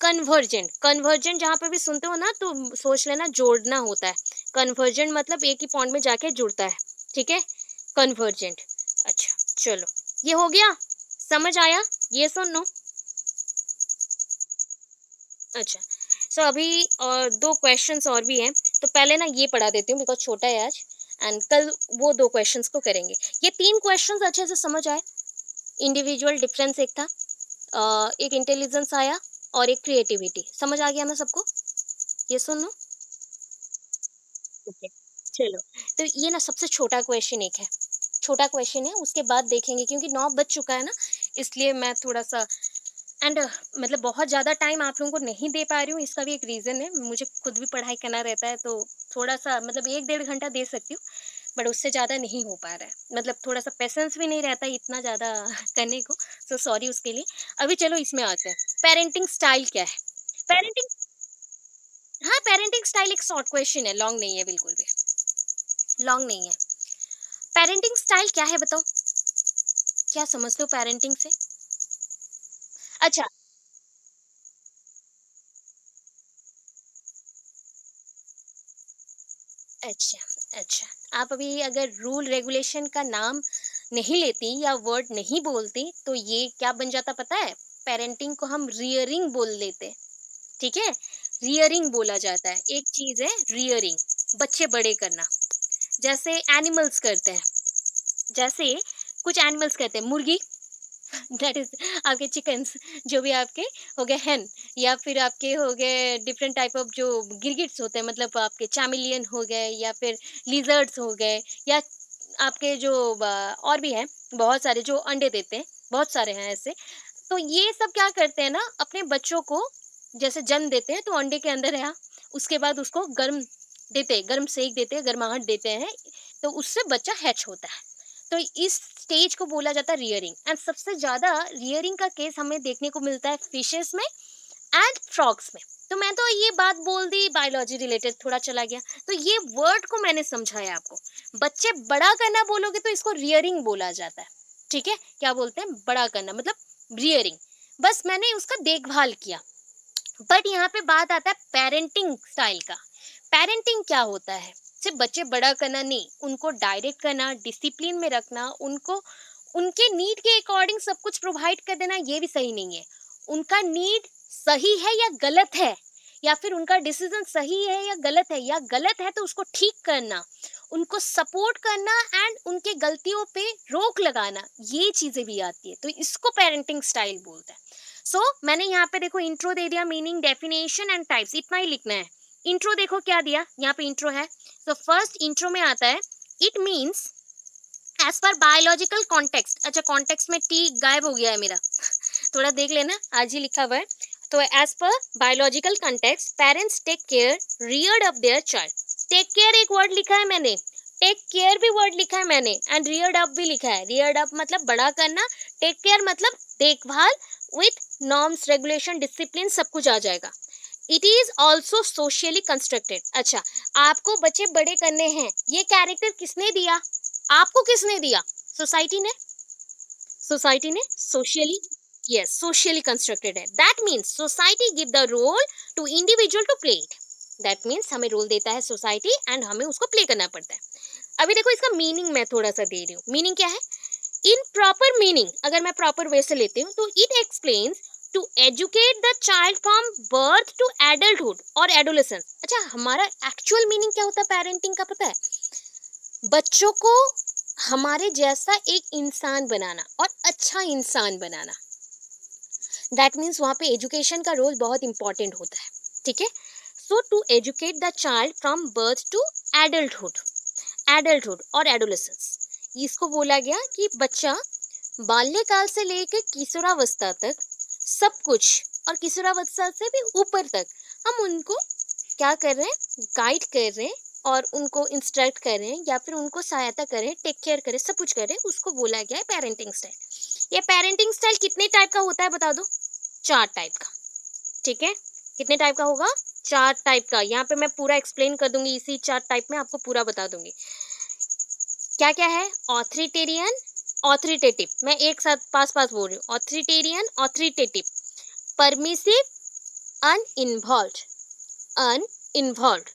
कन्वर्जेंट, कन्वर्जेंट जहाँ पे भी सुनते हो ना तो सोच लेना जोड़ना होता है। कन्वर्जेंट मतलब एक ही पॉइंट में जाके जुड़ता है, ठीक है? कन्वर्जेंट। अच्छा, चलो, ये हो गया? समझ आया? ये सुनो। अच्छा, सो अभी और 2 क्वेश्चंस और भी हैं, तो पहले ना ये पढ़ा देती हूँ बिकॉज़ छोटा है आज, एंड कल वो 2 क्वेश्चंस को करेंगे। ये 3 क्वेश्चंस अच्छे से समझ आए? इंडिविजुअल डिफरेंस एक था, एक इंटेलिजेंस आया और एक क्रिएटिविटी। समझ आ गया ना सबको? ये सुनो। ओके, चलो। तो ये ना सबसे छोटा क्वेश्चन एक है। छोटा क्वेश्चन है, उसके बाद देखेंगे क्योंकि 9 बज चुका है ना, इसलिए मैं थोड़ा-सा एंड मतलब बहुत ज़्यादा टाइम आप लोगों को नहीं दे पा रही हूँ, इसका भी एक रीज़न है। मुझे खुद भी पढ़ाई करना रहता है, तो थोड़ा-सा मतलब 1 डेढ़ घंटा दे सकती हूँ, बट उससे ज़्यादा नहीं हो पा रहा है। मतलब थोड़ा-सा पेशेंस भी नहीं रहता है इतना ज़्यादा करने को, सो सॉरी उसके लिए। अभी चलो इसमें आते हैं, पेरेंटिंग स्टाइल क्या है? पेरेंटिंग हाँ, पेरेंटिंग स्टाइल एक शॉर्ट क्वेश्चन है, लॉन्ग नहीं है बिल्कुल भी, लॉन्ग नहीं है। पेरेंटिंग स्टाइल क्या है बताओ? क्या समझते हो पेरेंटिंग से? अच्छा, अच्छा, अच्छा। आप अभी अगर रूल रेगुलेशन का नाम नहीं लेती या वर्ड नहीं बोलती, तो ये क्या बन जाता पता है? पेरेंटिंग को हम रियरिंग बोल लेते, ठीक है? रियरिंग बोला जाता है। एक चीज़ है रियरिंग, बच्चे बड़े करना, जैसे एनिमल्स करते हैं। जैसे कुछ एनिमल्स करते हैं, मुर्गी दैट इज़ आपके चिकन्स, जो भी आपके हो गए हेन, या फिर आपके हो गए डिफरेंट टाइप ऑफ जो गिरगिट्स होते हैं, मतलब आपके चैमेलियन हो गए या फिर लिज़र्ड्स हो गए, या आपके जो और भी हैं बहुत सारे जो अंडे देते हैं, बहुत सारे हैं ऐसे। तो ये सब क्या करते हैं ना, अपने बच्चों को जैसे जन्म देते हैं तो अंडे के अंदर रहा, उसके बाद उसको गर्म सेक देते हैं, गर्माहट देते हैं, तो उससे बच्चा हैच होता है। तो इस स्टेज को बोला जाता है रियरिंग, एंड सबसे ज्यादा रियरिंग का केस हमें देखने को मिलता है फिशेस में एंड फ्रॉग्स में। तो मैं तो ये बात बोल दी, बायोलॉजी रिलेटेड थोड़ा चला गया, तो ये वर्ड को मैंने समझाया आपको। बच्चे बड़ा करना बोलोगे तो इसको रियरिंग बोला जाता है, ठीक है? क्या बोलते हैं? बड़ा करना मतलब रियरिंग। बस मैंने उसका देखभाल किया। बट यहाँ पे बात आता है पेरेंटिंग स्टाइल का। पेरेंटिंग क्या होता है? सिर्फ बच्चे बड़ा करना नहीं, उनको डायरेक्ट करना, डिसिप्लिन में रखना, उनको उनके नीड के अकॉर्डिंग सब कुछ प्रोवाइड कर देना, ये भी सही नहीं है। उनका नीड सही है या गलत है, या फिर उनका डिसीजन सही है या गलत है, या गलत है तो उसको ठीक करना, उनको सपोर्ट करना एंड उनके गलतियों पे रोक लगाना, ये चीजें भी आती है, तो इसको पेरेंटिंग स्टाइल बोलते हैं। सो मैंने यहाँ पे देखो इंट्रो दे दिया, मीनिंग, डेफिनेशन एंड टाइप्स, इतना ही लिखना है। इंट्रो देखो क्या दिया, यहाँ पे इंट्रो है। तो फर्स्ट इंट्रो में आता है, it means as per biological context. अच्छा, कॉन्टेक्स्ट में टी गायब हो गया है मेरा थोड़ा देख लेना, आज ही लिखा हुआ है। तो as per biological context parents take care reared of their child. Take care एक वर्ड लिखा है मैंने, टेक केयर भी वर्ड लिखा है मैंने, एंड रियर्ड अप भी लिखा है। रियर्ड अप मतलब बड़ा करना, टेक केयर मतलब देखभाल, विथ नॉर्म्स, रेगुलेशन, डिसिप्लिन, सब कुछ आ जाएगा। It is also socially constructed. अच्छा, आपको बच्चे बड़े करने हैं, ये कैरेक्टर किसने दिया? आपको किसने दिया? सोसाइटी ने। सोसाइटी ने सोशली, यस, सोशली कंस्ट्रक्टेड है। That means society give the role to individual to play it. That means हमें रोल देता है सोसाइटी एंड हमें उसको प्ले करना पड़ता है। अभी देखो इसका मीनिंग मैं थोड़ा सा दे रही हूँ। मीनिंग क्या है? इन प्रॉपर मीनिंग, अगर मैं प्रॉपर वे से लेती हूँ तो it explains to educate the child from birth to adulthood और एडोलेसेंस। अच्छा, हमारा एक्चुअल मीनिंग क्या होता है पेरेंटिंग का पता है? बच्चों को हमारे जैसा एक इंसान बनाना और अच्छा इंसान बनाना। दैट मीन्स वहाँ पे एजुकेशन का रोल बहुत इंपॉर्टेंट होता है, ठीक है? So to educate the child from birth to adulthood, adulthood और एडोलेसेंस, इसको बोला गया कि बच्चा बाल्यकाल से लेकर किशोरावस्था तक सब कुछ, और किशोरावस्था से भी ऊपर तक हम उनको क्या कर रहे हैं, गाइड कर रहे हैं और उनको इंस्ट्रक्ट कर रहे हैं या फिर उनको सहायता कर रहे हैं, टेक केयर कर रहे हैं, सब कुछ कर रहे हैं, उसको बोला गया है पेरेंटिंग स्टाइल। ये पेरेंटिंग स्टाइल कितने टाइप का होता है बता दो? 4 टाइप का। ठीक है, कितने टाइप का होगा? 4 टाइप का। यहाँ पे मैं पूरा एक्सप्लेन कर दूंगी, इसी 4 टाइप में आपको पूरा बता दूंगी क्या क्या है। ऑथोरिटेरियन, ऑथोरिटेटिव, मैं एक साथ पास पास बोल रही हूँ। Authoritarian, authoritative, permissive, uninvolved. Uninvolved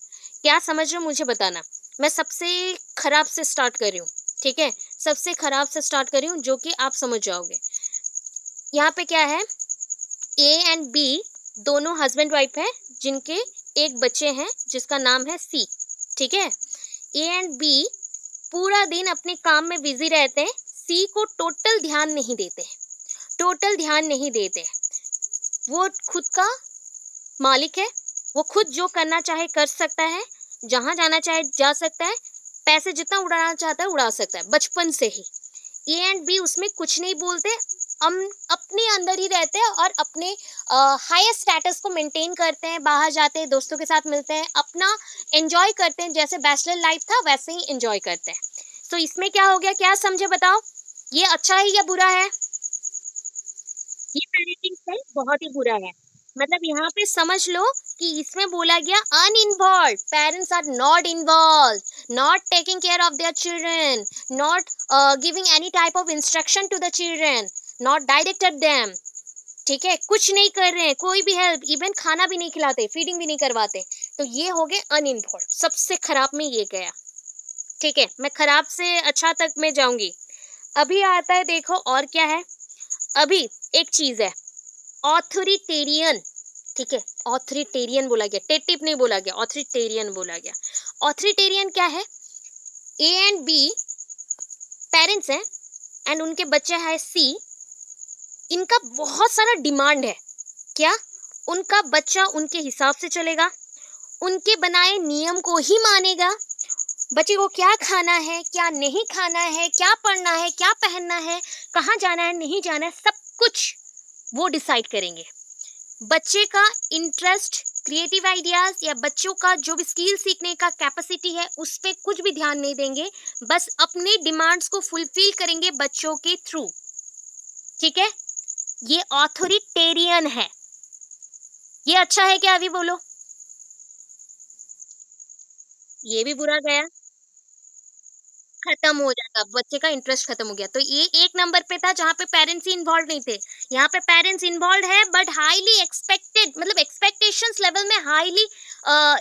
क्या समझ रहे हो मुझे बताना। मैं सबसे खराब से स्टार्ट कर रही हूँ, ठीक है, सबसे खराब से स्टार्ट कर रही हूँ जो कि आप समझ जाओगे। यहाँ पे क्या है, ए एंड बी दोनों हस्बैंड वाइफ है, जिनके एक बच्चे हैं जिसका नाम है सी। ठीक है, ए एंड बी पूरा दिन अपने काम में बिजी रहते हैं, सी को टोटल ध्यान नहीं देते हैं, टोटल ध्यान नहीं देते हैं। वो खुद का मालिक है, वो खुद जो करना चाहे कर सकता है, जहां जाना चाहे जा सकता है, पैसे जितना उड़ाना चाहता है उड़ा सकता है बचपन से ही। ए एंड बी उसमें कुछ नहीं बोलते, हम अपने अंदर ही रहते हैं और अपने हायर स्टेटस को मेंटेन करते हैं, बाहर जाते हैं, दोस्तों के साथ मिलते हैं, अपना एंजॉय करते हैं, जैसे बैचलर लाइफ था वैसे ही एंजॉय करते हैं। तो इसमें क्या हो गया, क्या समझे बताओ, ये अच्छा है या बुरा है? ये पेरेंटिंग स्टाइल बहुत ही बुरा है। मतलब यहाँ पे समझ लो कि इसमें बोला गया uninvolved, parents are not involved, not taking care of their children, not giving any type of instruction to the children, not directed them. ठीक है, कुछ नहीं कर रहे हैं, कोई भी हेल्प, इवन खाना भी नहीं खिलाते, फीडिंग भी नहीं करवाते। तो ये हो गए अनइन्वॉल्व, सबसे खराब में ये गया। ठीक है, मैं खराब से अच्छा तक में जाऊंगी। अभी आता है देखो और क्या है। अभी एक चीज है, ऑथोरिटेरियन। ठीक है, ऑथोरिटेरियन बोला गया, टेटिव नहीं बोला गया, ऑथोरिटेरियन बोला गया। ऑथोरिटेरियन क्या है, ए एंड बी पेरेंट्स हैं एंड उनके बच्चे हैं सी, इनका बहुत सारा डिमांड है। क्या? उनका बच्चा उनके हिसाब से चलेगा, उनके बनाए नियम को ही मानेगा, बच्चे को क्या खाना है, क्या नहीं खाना है, क्या पढ़ना है, क्या पहनना है, कहाँ जाना है, नहीं जाना है, सब कुछ वो डिसाइड करेंगे। बच्चे का इंटरेस्ट, क्रिएटिव आइडियाज या बच्चों का जो भी स्किल सीखने का कैपेसिटी है उस पर कुछ भी ध्यान नहीं देंगे, बस अपने डिमांड्स को फुलफिल करेंगे बच्चों के थ्रू। ठीक है, ये ऑथोरिटेरियन है। ये अच्छा है क्या? अभी बोलो। ये भी बुरा गया, खत्म हो जाता, बच्चे का इंटरेस्ट खत्म हो गया। तो ये एक नंबर पे था जहाँ पे पेरेंट्स ही इन्वॉल्व नहीं थे। यहाँ पे पेरेंट्स इन्वॉल्व है बट हाईली एक्सपेक्टेड, मतलब एक्सपेक्टेशंस लेवल में हाईली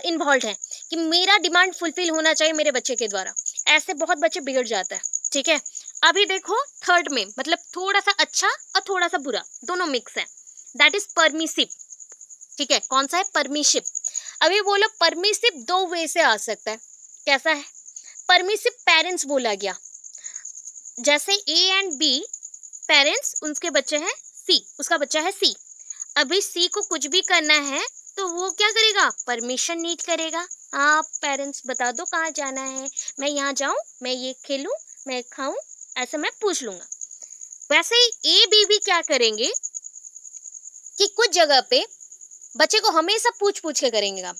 इन्वॉल्व है कि मेरा डिमांड फुलफिल होना चाहिए मेरे बच्चे के द्वारा। ऐसे बहुत बच्चे बिगड़ जाता है। ठीक है, अभी देखो थर्ड में, मतलब थोड़ा सा अच्छा और थोड़ा सा बुरा, दोनों मिक्स है, दैट इज परमिसिव। ठीक है, कौन सा है? परमिसिव। अभी बोलो परमिसिव दो वे से आ सकता है, कैसा है? परमिसिव पेरेंट्स बोला गया, जैसे ए एंड बी पेरेंट्स, उनके बच्चे हैं सी, उसका बच्चा है सी। अभी सी को कुछ भी करना है तो वो क्या करेगा? परमिशन नीड करेगा। आप पेरेंट्स बता दो कहाँ जाना है, मैं यहाँ जाऊं, मैं ये खेलूं, मैं खाऊं, ऐसा मैं पूछ लूंगा। वैसे ही ए बी भी क्या करेंगे कि कुछ जगह पे बच्चे को हमेशा पूछ पूछ के करेंगे काम।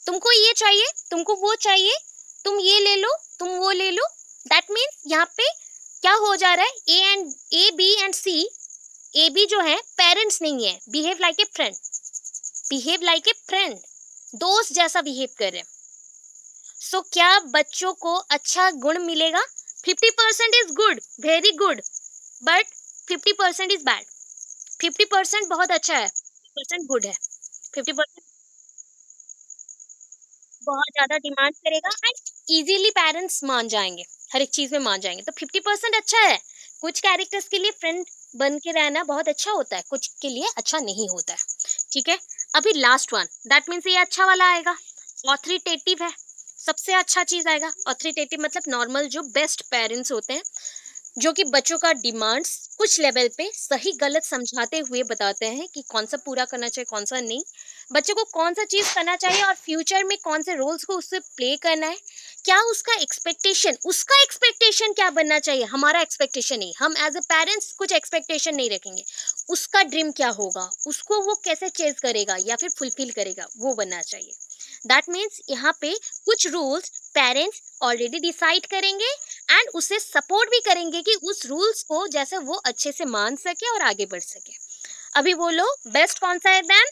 तुमको ये चाहिए, तुमको वो चाहिए, तुम ये ले लो, तुम वो ले लो। दैट मीन्स यहाँ पे क्या हो जा रहा है, A B and C, A B जो है पेरेंट्स नहीं है, behave like a friend, behave like a friend, दोस्त जैसा बिहेव कर रहे हैं। सो क्या बच्चों को अच्छा गुण मिलेगा? 50% is good, very good, but 50% is bad. 50% बहुत अच्छा है, 50% गुड है, 50% बहुत ज्यादा डिमांड करेगा एंड इजीली पेरेंट्स मान जाएंगे, हर एक चीज में मान जाएंगे। तो 50% अच्छा है। कुछ कैरेक्टर्स के लिए फ्रेंड बन के रहना बहुत अच्छा होता है, कुछ के लिए अच्छा नहीं होता है। ठीक है, अभी लास्ट वन, दैट मीन्स ये अच्छा वाला आएगा, ऑथोरिटेटिव है। सबसे अच्छा चीज आएगा ऑथोरिटेटिव, मतलब नॉर्मल जो बेस्ट पेरेंट्स होते हैं, जो कि बच्चों का डिमांड्स कुछ लेवल पे सही गलत समझाते हुए बताते हैं कि कौन सा पूरा करना चाहिए कौन सा नहीं, बच्चों को कौन सा चीज करना चाहिए और फ्यूचर में कौन से रोल्स को उससे प्ले करना है, क्या उसका एक्सपेक्टेशन क्या बनना चाहिए, हमारा एक्सपेक्टेशन नहीं, हम एज ए पेरेंट्स कुछ एक्सपेक्टेशन नहीं रखेंगे, उसका ड्रीम क्या होगा, उसको वो कैसे चेज करेगा या फिर फुलफिल करेगा, वो बनना चाहिए। दैट मीन्स यहाँ पे कुछ रूल्स पेरेंट्स ऑलरेडी डिसाइड करेंगे एंड उसे सपोर्ट भी करेंगे कि उस रूल्स को जैसे वो अच्छे से मान सके और आगे बढ़ सके। अभी बोलो बेस्ट कौन सा है देन?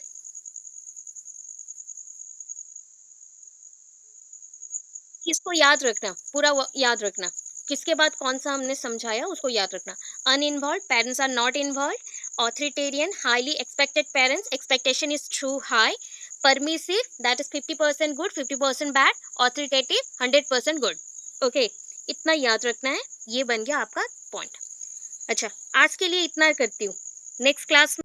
किसको याद रखना, पूरा याद रखना, किसके बाद कौन सा हमने समझाया उसको याद रखना। Uninvolved parents are not involved, authoritarian highly expected parents expectation is too high, permissive that is 50% good 50% bad, authoritative 100% good. Okay, इतना याद रखना है, ये बन गया आपका पॉइंट। अच्छा, आज के लिए इतना करती हूँ, नेक्स्ट क्लास